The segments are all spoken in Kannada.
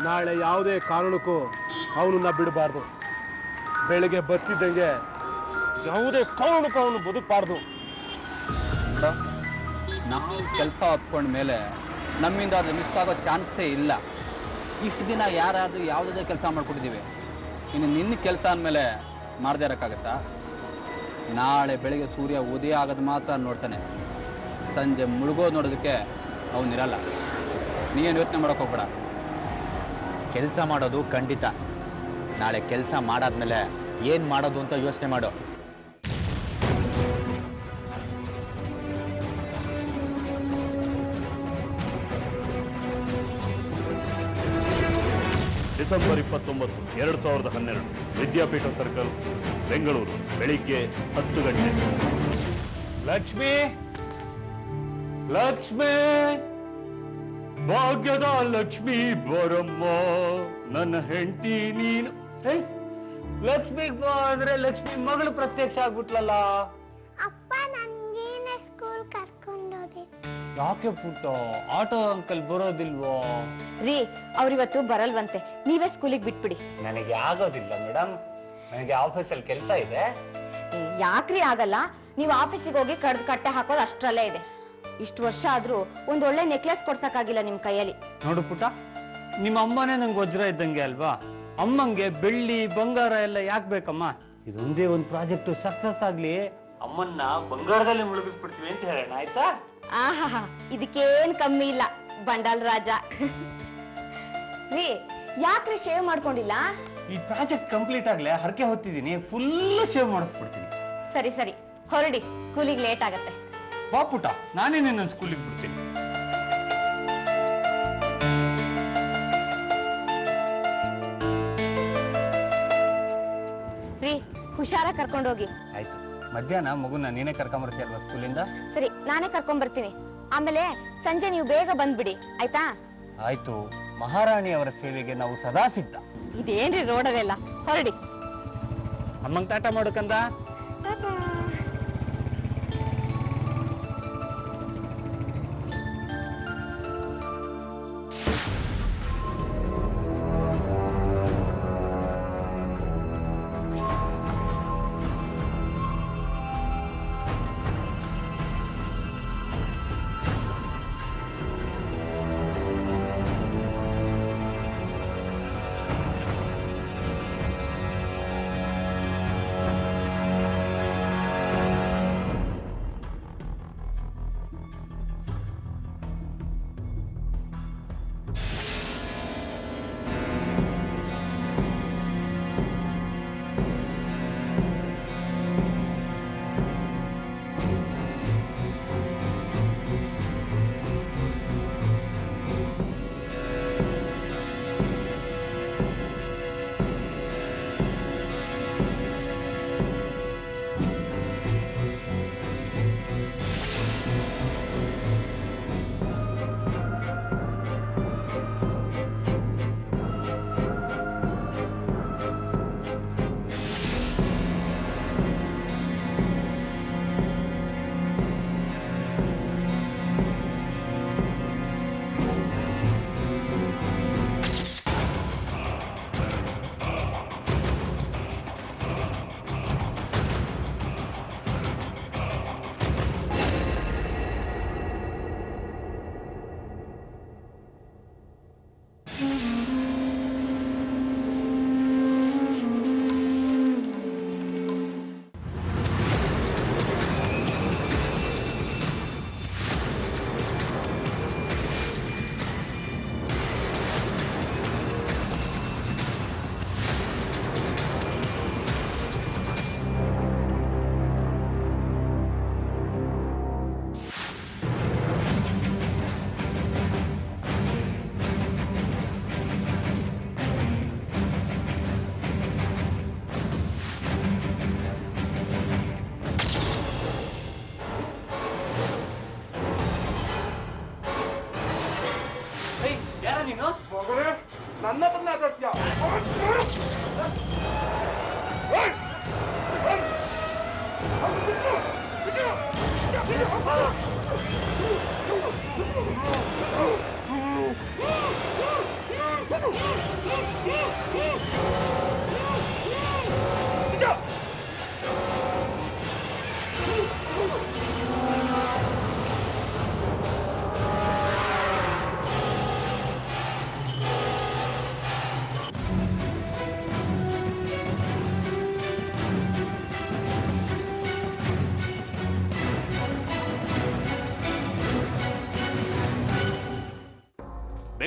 ನಾಳೆ ಯಾವುದೇ ಕಾರಣಕ್ಕೂ ಅವನನ್ನ ಬಿಡಬಾರ್ದು. ಬೆಳಗ್ಗೆ ಬರ್ತಿದ್ದಂಗೆ ಯಾವುದೇ ಕಾರಣಕ್ಕೂ ಅವನು ಬದುಕಬಾರ್ದು. ನಾವು ಕೆಲಸ ಹತ್ಕೊಂಡ ಮೇಲೆ ನಮ್ಮಿಂದ ಅದು ಮಿಸ್ ಆಗೋ ಚಾನ್ಸೇ ಇಲ್ಲ. ಇಷ್ಟು ದಿನ ಯಾರಾದ್ರೂ ಯಾವುದೇ ಕೆಲಸ ಮಾಡ್ಕೊಟ್ಟಿದ್ದೀವಿ, ಇನ್ನು ನಿನ್ನ ಕೆಲಸ ಅಂದಮೇಲೆ ಮಾಡದೇ ಇರೋಕ್ಕಾಗತ್ತಾ? ನಾಳೆ ಬೆಳಗ್ಗೆ ಸೂರ್ಯ ಉದಯ ಆಗೋದು ಮಾತ್ರ ನೋಡ್ತಾನೆ, ಸಂಜೆ ಮುಳುಗೋದು ನೋಡೋದಕ್ಕೆ ಅವನಿರಲ್ಲ. ನೀವೇನು ಯೋಚನೆ ಮಾಡೋಕೆ ಹೋಗ್ಬೇಡ. ಕೆಲಸ ಮಾಡೋದು ಖಂಡಿತ. ನಾಳೆ ಕೆಲಸ ಮಾಡಾದ್ಮೇಲೆ ಏನು ಮಾಡೋದು ಅಂತ ಯೋಚನೆ ಮಾಡು. ಡಿಸೆಂಬರ್ 29, 2012 ವಿದ್ಯಾಪೀಠ ಸರ್ಕಲ್, ಬೆಂಗಳೂರು, ಬೆಳಿಗ್ಗೆ 10 ಗಂಟೆ. ಲಕ್ಷ್ಮಿ, ಲಕ್ಷ್ಮಿ, ಭಾಗ್ಯದ ಲಕ್ಷ್ಮಿ ಬರಮ್ಮ, ನನ್ನ ಹೆಂಡತಿ ನೀನು. ಲಕ್ಷ್ಮಿಗ್ ಬಾ ಅಂದ್ರೆ ಲಕ್ಷ್ಮಿ ಮಗಳು ಪ್ರತ್ಯಕ್ಷ ಆಗ್ಬಿಟ್ಲಲ್ಲ. ಅಪ್ಪ ನನ್ಗೇನೆ ಸ್ಕೂಲ್ ಕರ್ಕೊಂಡೋದೆ. ಯಾಕೆ ಪುಟ್ಟ, ಆಟೋ ಅಂಕಲ್ ಬರೋದಿಲ್ವೋ? ರೀ, ಅವ್ರಿವತ್ತು ಬರಲ್ವಂತೆ, ನೀವೇ ಸ್ಕೂಲಿಗೆ ಬಿಟ್ಬಿಡಿ. ನನಗೆ ಆಗೋದಿಲ್ಲ ಮೇಡಮ್, ನನಗೆ ಆಫೀಸಲ್ಲಿ ಕೆಲಸ ಇದೆ. ಯಾಕ್ರಿ ಆಗಲ್ಲ? ನೀವು ಆಫೀಸಿಗೆ ಹೋಗಿ ಕಡ್ದು ಕಟ್ಟೆ ಹಾಕೋದು ಅಷ್ಟ್ರಲ್ಲೇ ಇದೆ. ಇಷ್ಟು ವರ್ಷ ಆದ್ರೂ ಒಂದ್ ಒಳ್ಳೆ ನೆಕ್ಲೆಸ್ ಕೊಡ್ಸಕ್ಕಾಗಿಲ್ಲ ನಿಮ್ ಕೈಯಲ್ಲಿ. ನೋಡು ಪುಟ್ಟ, ನಿಮ್ಮ ಅಮ್ಮನೇ ನಂಗೆ ವಜ್ರ ಇದ್ದಂಗೆ ಅಲ್ವಾ? ಅಮ್ಮಂಗೆ ಬೆಳ್ಳಿ ಬಂಗಾರ ಎಲ್ಲ ಯಾಕೆ ಬೇಕಮ್ಮ? ಇದೊಂದೇ ಒಂದು ಪ್ರಾಜೆಕ್ಟ್ ಸಕ್ಸಸ್ ಆಗ್ಲಿ, ಅಮ್ಮನ್ನ ಬಂಗಾರದಲ್ಲಿ ಮುಳುಗಿಸ್ಬಿಡ್ತೀವಿ ಅಂತ ಹೇಳೋಣ, ಆಯ್ತಾ? ಆಹಾ, ಇದಕ್ಕೇನ್ ಕಮ್ಮಿ ಇಲ್ಲ ಬಂಡಾಲ್ ರಾಜ. ರೀ, ಯಾಕ್ರಿ ಶೇವ್ ಮಾಡ್ಕೊಂಡಿಲ್ಲ? ಈ ಪ್ರಾಜೆಕ್ಟ್ ಕಂಪ್ಲೀಟ್ ಆಗ್ಲೇ ಹರಕೆ ಹೊತ್ತಿದ್ದೀನಿ, ಫುಲ್ ಶೇವ್ ಮಾಡಿಸ್ಬಿಡ್ತೀನಿ. ಸರಿ ಸರಿ, ಹೊರಡಿ, ಸ್ಕೂಲಿಗೆ ಲೇಟ್ ಆಗತ್ತೆ. ಬಾ ಪುಟ್ಟ, ನಾನೇ ನಿನ್ನ ಸ್ಕೂಲಿಗೆ ಬಿಡ್ತೀನಿ. ರೀ, ಹುಷಾರ ಕರ್ಕೊಂಡೋಗಿ. ಆಯ್ತು, ಮಧ್ಯಾಹ್ನ ಮಗುನ ನೀನೇ ಕರ್ಕೊಂಬರ್ತೀಯ ಅಲ್ವಾ ಸ್ಕೂಲಿಂದ? ಸರಿ, ನಾನೇ ಕರ್ಕೊಂಡ್ ಬರ್ತೀನಿ. ಆಮೇಲೆ ಸಂಜೆ ನೀವು ಬೇಗ ಬಂದ್ಬಿಡಿ, ಆಯ್ತಾ? ಆಯ್ತು, ಮಹಾರಾಣಿ ಅವರ ಸೇವೆಗೆ ನಾವು ಸದಾ ಸಿದ್ಧ. ಇದೇನ್ರಿ ರೋಡವೆಲ್ಲ, ಹೊರಡಿ. ಅಮ್ಮಂಗ್ ಟಾಟಾ ಮಾಡೋಕಂದ.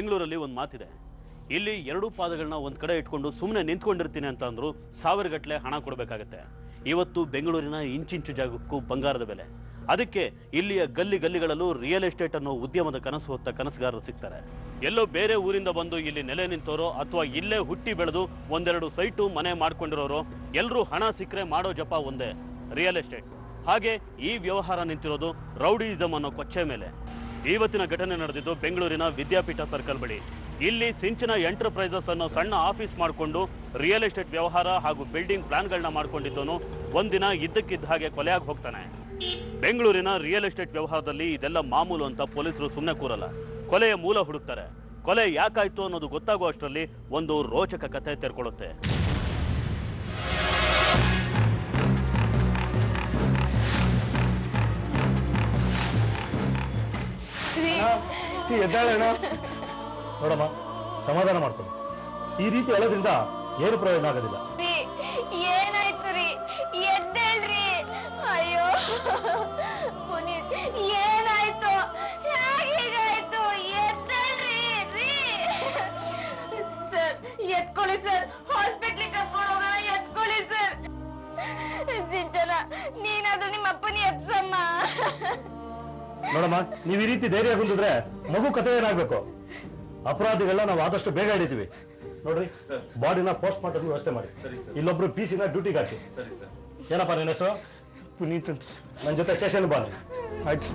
ಬೆಂಗಳೂರಲ್ಲಿ ಒಂದು ಮಾತಿದೆ, ಇಲ್ಲಿ ಎರಡೂ ಪಾದಗಳನ್ನ ಒಂದ್ ಕಡೆ ಇಟ್ಕೊಂಡು ಸುಮ್ಮನೆ ನಿಂತ್ಕೊಂಡಿರ್ತೀನಿ ಅಂತ ಅಂದ್ರು 1000 ಗಟ್ಟಲೆ ಹಣ ಕೊಡಬೇಕಾಗತ್ತೆ. ಇವತ್ತು ಬೆಂಗಳೂರಿನ ಇಂಚಿಂಚು ಜಾಗಕ್ಕೂ ಬಂಗಾರದ ಬೆಲೆ. ಅದಕ್ಕೆ ಇಲ್ಲಿಯ ಗಲ್ಲಿಗಳಲ್ಲೂ ರಿಯಲ್ ಎಸ್ಟೇಟ್ ಅನ್ನೋ ಉದ್ಯಮದ ಕನಸು ಹೊತ್ತ ಕನಸುಗಾರರು ಸಿಗ್ತಾರೆ. ಎಲ್ಲೋ ಬೇರೆ ಊರಿಂದ ಬಂದು ಇಲ್ಲಿ ನೆಲೆ ನಿಂತೋರೋ ಅಥವಾ ಇಲ್ಲೇ ಹುಟ್ಟಿ ಬೆಳೆದು ಒಂದೆರಡು ಸೈಟು ಮನೆ ಮಾಡ್ಕೊಂಡಿರೋರು ಎಲ್ಲರೂ ಹಣ ಸಿಕ್ಕರೆ ಮಾಡೋ ಜಪ ಒಂದೇ, ರಿಯಲ್ ಎಸ್ಟೇಟ್. ಹಾಗೆ ಈ ವ್ಯವಹಾರ ನಿಂತಿರೋದು ರೌಡಿಯಿಸಂ ಅನ್ನೋ ಕೊಚ್ಚೆ ಮೇಲೆ. ಇವತ್ತಿನ ಘಟನೆ ನಡೆದಿದ್ದು ಬೆಂಗಳೂರಿನ ವಿದ್ಯಾಪೀಠ ಸರ್ಕಲ್ ಬಳಿ. ಇಲ್ಲಿ ಸಿಂಚನ ಎಂಟರ್ಪ್ರೈಸಸ್ ಅನ್ನೋ ಸಣ್ಣ ಆಫೀಸ್ ಮಾಡಿಕೊಂಡು ರಿಯಲ್ ಎಸ್ಟೇಟ್ ವ್ಯವಹಾರ ಹಾಗೂ ಬಿಲ್ಡಿಂಗ್ ಪ್ಲಾನ್ಗಳನ್ನ ಮಾಡ್ಕೊಂಡಿದ್ದವನು ಒಂದಿನ ಇದ್ದಕ್ಕಿದ್ದ ಹಾಗೆ ಕೊಲೆಯಾಗಿ ಹೋಗ್ತಾನೆ. ಬೆಂಗಳೂರಿನ ರಿಯಲ್ ಎಸ್ಟೇಟ್ ವ್ಯವಹಾರದಲ್ಲಿ ಇದೆಲ್ಲ ಮಾಮೂಲು ಅಂತ ಪೊಲೀಸರು ಸುಮ್ಮನೆ ಕೂರಲ್ಲ. ಕೊಲೆಯ ಮೂಲ ಹುಡುಕ್ತಾರೆ. ಕೊಲೆ ಯಾಕಾಯ್ತು ಅನ್ನೋದು ಗೊತ್ತಾಗೋ ಅಷ್ಟರಲ್ಲಿ ಒಂದು ರೋಚಕ ಕಥೆ ತೆರ್ಕೊಳ್ಳುತ್ತೆ. ಎದ್ದಾಳಣ್ಣ, ನೋಡಮ್ಮ, ಸಮಾಧಾನ ಮಾಡ್ಕೊಂಡು ಈ ರೀತಿ ಹೇಳೋದ್ರಿಂದ ಏನು ಪ್ರಯೋಜನ ಆಗೋದಿಲ್ಲ. ಏನಾಯ್ತು ರೀ? ಎದ್ದೇಳ್ರಿ. ಅಯ್ಯೋ ಪುನೀತ್, ಏನಾಯ್ತು? ಹೇಗಾಯ್ತು? ಎದ್ದೇಳ್ರಿ ರೀ. ಸರ್ ಎತ್ಕೊಳ್ಳಿ ಸರ್, ಹಾಸ್ಪಿಟ್ಲಿಗೆ ಕರ್ಕೊಂಡು ಹೋಗೋಣ, ಎತ್ಕೊಳ್ಳಿ ಸರ್. ಸಿಂಚನ, ನೀನಾದ್ರೂ ನಿಮ್ಮ ಅಪ್ಪನ ಎಪ್ಸಮ್ಮ. ನೋಡಮ್ಮ, ನೀವು ಈ ರೀತಿ ಧೈರ್ಯ ಹೊಂದಿದ್ರೆ ಮಗು ಕಥೆ ಏನಾಗ್ಬೇಕು? ಅಪರಾಧಿಗಳನ್ನ ನಾವು ಆದಷ್ಟು ಬೇಗ ಹಿಡಿತೀವಿ. ನೋಡ್ರಿ, ಬಾಡಿನ ಪೋಸ್ಟ್ ಮಾರ್ಟಮ್ ವ್ಯವಸ್ಥೆ ಮಾಡಿ. ಇಲ್ಲೊಬ್ರು PC ಡ್ಯೂಟಿಗೆ ಹಾಕಿ. ಏನಪ್ಪ ನಿನ್ನ ಹೆಸರು? ಪುನೀತ್. ನನ್ನ ಜೊತೆ ಸ್ಟೇಷನ್ ಬಾ. ಆಯ್ತು.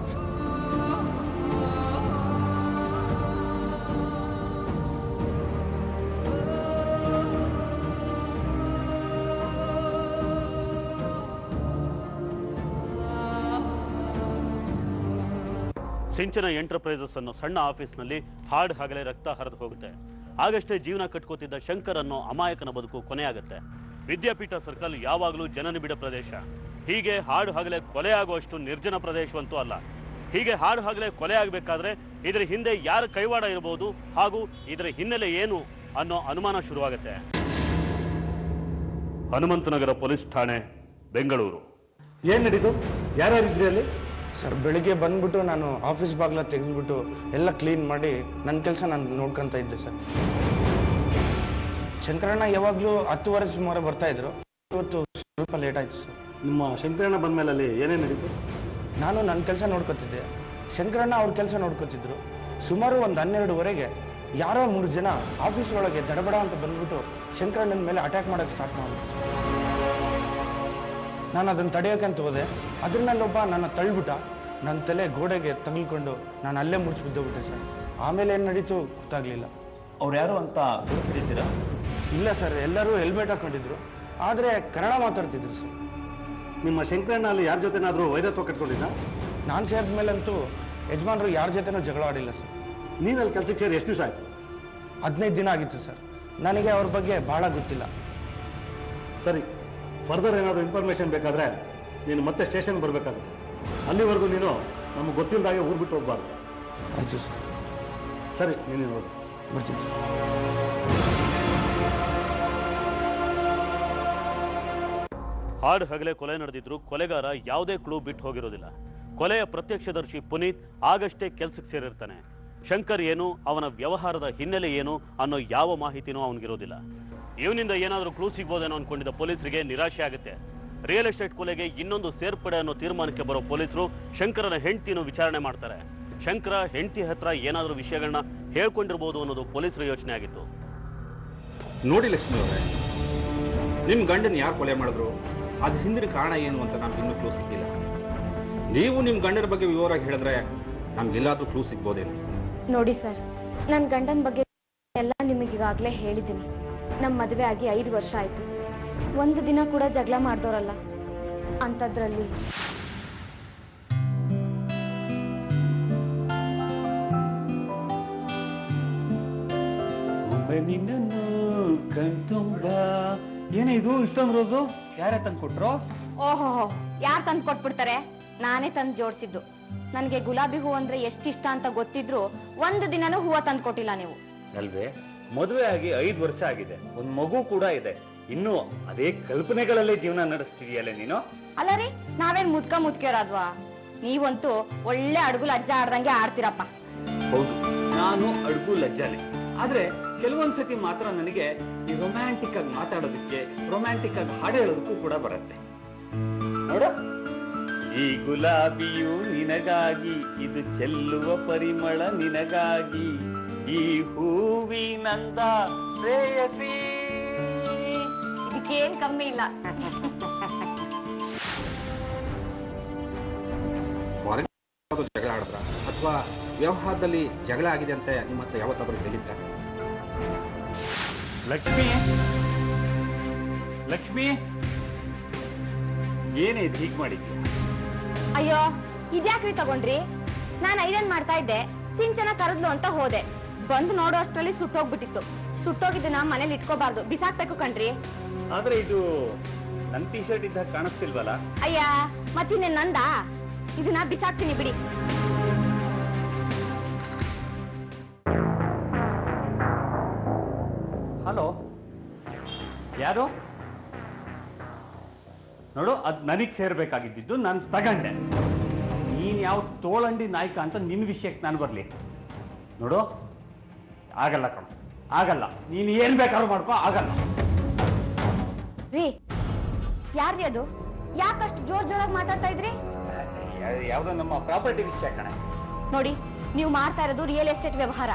ಸಿಂಚನ ಎಂಟರ್ಪ್ರೈಸಸ್ ಅನ್ನೋ ಸಣ್ಣ ಆಫೀಸ್ನಲ್ಲಿ ಹಾಡ್ ಹಗಲೇ ರಕ್ತ ಹರಿದು ಹೋಗುತ್ತೆ. ಆಗಷ್ಟೇ ಜೀವನ ಕಟ್ಕೋತಿದ್ದ ಶಂಕರ್ ಅನ್ನೋ ಅಮಾಯಕನ ಬದುಕು ಕೊನೆಯಾಗುತ್ತೆ. ವಿದ್ಯಾಪೀಠ ಸರ್ಕಲ್ ಯಾವಾಗಲೂ ಜನನಿಬಿಡ ಪ್ರದೇಶ. ಹೀಗೆ ಹಾಡು ಹಗಲೇ ಕೊಲೆ ಆಗುವಷ್ಟು ನಿರ್ಜನ ಪ್ರದೇಶವಂತೂ ಅಲ್ಲ. ಹೀಗೆ ಹಾಡು ಹಗಲೇ ಕೊಲೆ ಆಗಬೇಕಾದ್ರೆ ಇದರ ಹಿಂದೆ ಯಾರ ಕೈವಾಡ ಇರಬಹುದು ಹಾಗೂ ಇದರ ಹಿನ್ನೆಲೆ ಏನು ಅನ್ನೋ ಅನುಮಾನ ಶುರುವಾಗುತ್ತೆ. ಹನುಮಂತನಗರ ಪೊಲೀಸ್ ಠಾಣೆ, ಬೆಂಗಳೂರು. ಏನ್ ನಡೀತು? ಯಾರ್ಯಾರಿದ್ರಿ ಅಲ್ಲಿ? ಸರ್, ಬೆಳಿಗ್ಗೆ ಬಂದ್ಬಿಟ್ಟು ನಾನು ಆಫೀಸ್ ಬಾಗ್ಲ ತೆಗೆದ್ಬಿಟ್ಟು ಎಲ್ಲ ಕ್ಲೀನ್ ಮಾಡಿ ನನ್ನ ಕೆಲಸ ನಾನು ನೋಡ್ಕೊಂತ ಇದ್ದೆ ಸರ್. ಶಂಕರಣ್ಣ ಯಾವಾಗಲೂ 10:15 ಸುಮಾರು ಬರ್ತಾ ಇದ್ರು. ಇವತ್ತು ಸ್ವಲ್ಪ ಲೇಟ್ ಆಯ್ತು ಸರ್. ನಿಮ್ಮ ಶಂಕರಣ್ಣ ಬಂದ ಮೇಲೆ ಅಲ್ಲಿ ಏನೇನು ನಡೀತು? ನಾನು ನನ್ನ ಕೆಲಸ ನೋಡ್ಕೊತಿದ್ದೆ, ಶಂಕರಣ್ಣ ಅವ್ರ ಕೆಲಸ ನೋಡ್ಕೊತಿದ್ರು. ಸುಮಾರು ಒಂದು 12:30 ಯಾರೋ 3 ಜನ ಆಫೀಸ್ ಒಳಗೆ ದಡಬಡ ಅಂತ ಬಂದ್ಬಿಟ್ಟು ಶಂಕರಣ್ಣನ ಮೇಲೆ ಅಟ್ಯಾಕ್ ಮಾಡೋಕ್ಕೆ ಸ್ಟಾರ್ಟ್ ಮಾಡಿದ್ರು. ನಾನು ಅದನ್ನು ತಡೆಯೋಕ್ಕಂತ ಹೋದೆ. ಅದ್ರನ್ನಲ್ಲೊಬ್ಬ ನನ್ನ ತಳ್ಳಿಬಿಟ್ಟ. ನನ್ನ ತಲೆ ಗೋಡೆಗೆ ತಗಲ್ಕೊಂಡು ನಾನು ಅಲ್ಲೇ ಮುರಿಸಿ ಬಿದ್ದೋಗ್ಬಿಟ್ಟೆ ಸರ್. ಆಮೇಲೆ ಏನು ನಡೀತು ಗೊತ್ತಾಗ್ಲಿಲ್ಲ. ಅವ್ರು ಯಾರು ಅಂತ ಹಿಡಿತೀರಾ? ಇಲ್ಲ ಸರ್, ಎಲ್ಲರೂ ಹೆಲ್ಮೆಟ್ ಹಾಕೊಂಡಿದ್ರು, ಆದರೆ ಕನ್ನಡ ಮಾತಾಡ್ತಿದ್ರು ಸರ್. ನಿಮ್ಮ ಶಂಕರಣ್ಣ ಅಲ್ಲಿ ಯಾರ ಜೊತೆನಾದ್ರೂ ವೈರತ್ವ ಕಟ್ಕೊಂಡಿದ್ದ? ನಾನು ಸೇರಿದ ಮೇಲಂತೂ ಯಜಮಾನ್ರು ಯಾರ ಜೊತೆನೂ ಜಗಳ ಆಡಿಲ್ಲ ಸರ್. ನೀನು ಅಲ್ಲಿ ಕೆಲಸಕ್ಕೆ ಸೇರಿ ಎಷ್ಟು ದಿವಸ ಆಯ್ತು? 15 ದಿನ ಆಗಿತ್ತು ಸರ್. ನನಗೆ ಅವ್ರ ಬಗ್ಗೆ ಬಹಳ ಗೊತ್ತಿಲ್ಲ. ಸರಿ, ಫರ್ದರ್ ಏನಾದರೂ ಇನ್ಫಾರ್ಮೇಶನ್ ಬೇಕಾದ್ರೆ ನೀನು ಮತ್ತೆ ಸ್ಟೇಷನ್ ಬರಬೇಕಾಗುತ್ತೆ. ಅಲ್ಲಿವರೆಗೂ ನೀನು ನಮ್ಗೆ ಗೊತ್ತಿಲ್ಲದಾಗೆ ಊರು ಬಿಟ್ಟು ಹೋಗ್ಬಾರ್ದು. ಆಯ್ತು ಸರ್. ಸರಿ, ನೀನು ನೋಡು. ಬರ್ತೀನಿ ಸರ್. ಹಾಡು ಹಗಲೇ ಕೊಲೆ ನಡೆದಿದ್ರು ಕೊಲೆಗಾರ ಯಾವುದೇ ಕ್ಲೂ ಬಿಟ್ಟು ಹೋಗಿರೋದಿಲ್ಲ. ಕೊಲೆಯ ಪ್ರತ್ಯಕ್ಷದರ್ಶಿ ಪುನೀತ್ ಆಗಷ್ಟೇ ಕೆಲ್ಸಕ್ಕೆ ಸೇರಿರ್ತಾನೆ. ಶಂಕರ್ ಏನು, ಅವನ ವ್ಯವಹಾರದ ಹಿನ್ನೆಲೆ ಏನು ಅನ್ನೋ ಯಾವ ಮಾಹಿತಿನೂ ಅವನಿಗಿರೋದಿಲ್ಲ. ಇವನಿಂದ ಏನಾದರೂ ಕ್ಲೂ ಸಿಗ್ಬೋದೇನೋ ಅನ್ಕೊಂಡಿದ್ದ ಪೊಲೀಸರಿಗೆ ನಿರಾಶೆ ಆಗುತ್ತೆ. ರಿಯಲ್ ಎಸ್ಟೇಟ್ ಕೊಲೆಗೆ ಇನ್ನೊಂದು ಸೇರ್ಪಡೆ ಅನ್ನೋ ತೀರ್ಮಾನಕ್ಕೆ ಬರೋ ಪೊಲೀಸರು ಶಂಕರನ ಹೆಂಡತಿಯನ್ನು ವಿಚಾರಣೆ ಮಾಡ್ತಾರೆ. ಶಂಕರ ಹೆಂಡತಿ ಹತ್ರ ಏನಾದರೂ ವಿಷಯಗಳನ್ನ ಹೇಳ್ಕೊಂಡಿರ್ಬೋದು ಅನ್ನೋದು ಪೊಲೀಸರ ಯೋಚನೆ ಆಗಿತ್ತು. ನೋಡಿ ಲಕ್ಷ್ಮಿ ಅವರೇ, ನಿಮ್ಮ ಗಂಡನ ಯಾರು ಕೊಲೆ ಮಾಡಿದ್ರು, ಅದ್ರ ಹಿಂದಿನ ಕಾರಣ ಏನು ಅಂತ ನಮ್ಗೆ ಇನ್ನೂ ಕ್ಲೂ ಸಿಕ್ಕಿಲ್ಲ. ನೀವು ನಿಮ್ಮ ಗಂಡನ ಬಗ್ಗೆ ವಿವರವಾಗಿ ಹೇಳಿದ್ರೆ ನಮ್ಗೆಲ್ಲಾದ್ರೂ ಕ್ಲೂ ಸಿಗ್ಬೋದೇನು? ನೋಡಿ ಸರ್, ನನ್ನ ಗಂಡನ ಬಗ್ಗೆ ಎಲ್ಲ ನಿಮಗೀಗಾಗಲೇ ಹೇಳಿದ್ದೀನಿ. ನಮ್ಮ ಮದುವೆ ಆಗಿ 5 ವರ್ಷ ಆಯ್ತು. ಒಂದು ದಿನ ಕೂಡ ಜಗಳ ಮಾಡ್ದವ್ರಲ್ಲ. ಅಂಥದ್ರಲ್ಲಿ ಏನೇ ಇದು ಇಷ್ಟೊಂದು ರೋಸು? ಯಾರೇ ತಂದು ಕೊಟ್ರು? ಓಹೋ, ಯಾರು ತಂದು ಕೊಟ್ಬಿಡ್ತಾರೆ? ನಾನೇ ತಂದು ಜೋಡಿಸಿದ್ದು. ನನಗೆ ಗುಲಾಬಿ ಹೂ ಅಂದ್ರೆ ಎಷ್ಟಿಷ್ಟ ಅಂತ ಗೊತ್ತಿದ್ರು ಒಂದು ದಿನನೂ ಹೂವ ತಂದು ಕೊಟ್ಟಿಲ್ಲ ನೀವು. ಅಲ್ವೇ, ಮದುವೆ ಆಗಿ 5 ವರ್ಷ ಆಗಿದೆ, ಒಂದು ಮಗು ಕೂಡ ಇದೆ. ಇನ್ನು ಅದೇ ಕಲ್ಪನೆಗಳಲ್ಲೇ ಜೀವನ ನಡೆಸ್ತಿದೀಯಲ್ಲ ನೀನು. ಅಲ್ಲ ರೀ, ನಾವೇನ್ ಮುದ್ಕಿಯರಾದ್ವಾ? ನೀವಂತೂ ಒಳ್ಳೆ ಅಡುಗುಲ್ ಅಜ್ಜ ಆಡ್ದಂಗೆ ಆಡ್ತೀರಪ್ಪ. ಹೌದು, ನಾನು ಅಡುಗು ಲಜ್ಜಾನೆ. ಆದ್ರೆ ಕೆಲವೊಂದ್ಸತಿ ಮಾತ್ರ ನನಗೆ ಈ ರೊಮ್ಯಾಂಟಿಕ್ ಆಗಿ ಮಾತಾಡೋದಕ್ಕೆ, ರೊಮ್ಯಾಂಟಿಕ್ ಆಗಿ ಹಾಡು ಹೇಳೋದಕ್ಕೂ ಕೂಡ ಬರುತ್ತೆ. ನೋಡ, ಈ ಗುಲಾಬಿಯು ನಿನಗಾಗಿ, ಇದು ಚೆಲ್ಲುವ ಪರಿಮಳ ನಿನಗಾಗಿ, ಈ ಹೂವಿನಂದ ಪ್ರೇಯಸಿ. ಇದಕ್ಕೇನ್ ಕಮ್ಮಿ ಇಲ್ಲ. ಜಗಳ ಆಡಿದ್ರ ಅಥವಾ ವ್ಯವಹಾರದಲ್ಲಿ ಜಗಳ ಆಗಿದೆ ಅಂತ ನಿಮ್ಮ ಹತ್ರ ಯಾವತ್ತಾದ್ರೂ ಹೇಳಿದ್ರ? ಲಕ್ಷ್ಮಿ, ಲಕ್ಷ್ಮಿ, ಏನೇ ಇದು ಹೀಗ್ ಮಾಡಿದ್ಯಾ? ಅಯ್ಯೋ ಇದ್ಯಾಕ್ರಿ ತಗೊಂಡ್ರಿ? ನಾನು ಐರನ್ ಮಾಡ್ತಾ ಇದ್ದೆ, ಸಿಂಚನ ಕರೆದ್ಲು ಅಂತ ಹೋದೆ. ಬಂದು ನೋಡೋ ಅಷ್ಟರಲ್ಲಿ ಸುಟ್ಟೋಗ್ಬಿಟ್ಟಿತ್ತು. ಸುಟ್ಟೋಗಿದ್ದನ್ನ ಮನೇಲಿ ಇಟ್ಕೋಬಾರ್ದು, ಬಿಸಾಕ್ಬೇಕು ಕಣ್ರಿ. ಆದ್ರೆ ಇದು ನನ್ ಟಿ ಶರ್ಟ್ ಇದ್ದಾಗ ಕಾಣಿಸ್ತಿಲ್ವಲ್ಲ? ಅಯ್ಯ ಮತ್ತಿನ್ನೆ ನಂದ, ಇದನ್ನ ಬಿಸಾಕ್ತೀನಿ ಬಿಡಿ. ಹಲೋ, ಯಾರು? ನೋಡು, ಅದ್ ನನಗ್ ಸೇರ್ಬೇಕಾಗಿದ್ದು ನಾನು ತಗಂಡೆ. ನೀನ್ ಯಾವ ತೋಳಂಡಿ ನಾಯಕ ಅಂತ ನಿನ್ ವಿಷಯಕ್ಕೆ ನಾನು ಬರ್ಲಿ? ನೋಡು, ಆಗಲ್ಲ ಕಣ, ಆಗಲ್ಲ. ನೀನ್ ಏನ್ ಬೇಕಾದ್ರೂ ಮಾಡ್ಕೋ, ಆಗಲ್ಲ. ರೀ, ಯಾರ್ರಿ ಅದು? ಯಾಕಷ್ಟು ಜೋರಾಗಿ ಮಾತಾಡ್ತಾ ಇದ್ರಿ? ಯಾವ್ದೋ ನಮ್ಮ ಪ್ರಾಪರ್ಟಿ ವಿಷಯ ಕಣೆ. ನೋಡಿ, ನೀವು ಮಾಡ್ತಾ ಇರೋದು ರಿಯಲ್ ಎಸ್ಟೇಟ್ ವ್ಯವಹಾರ.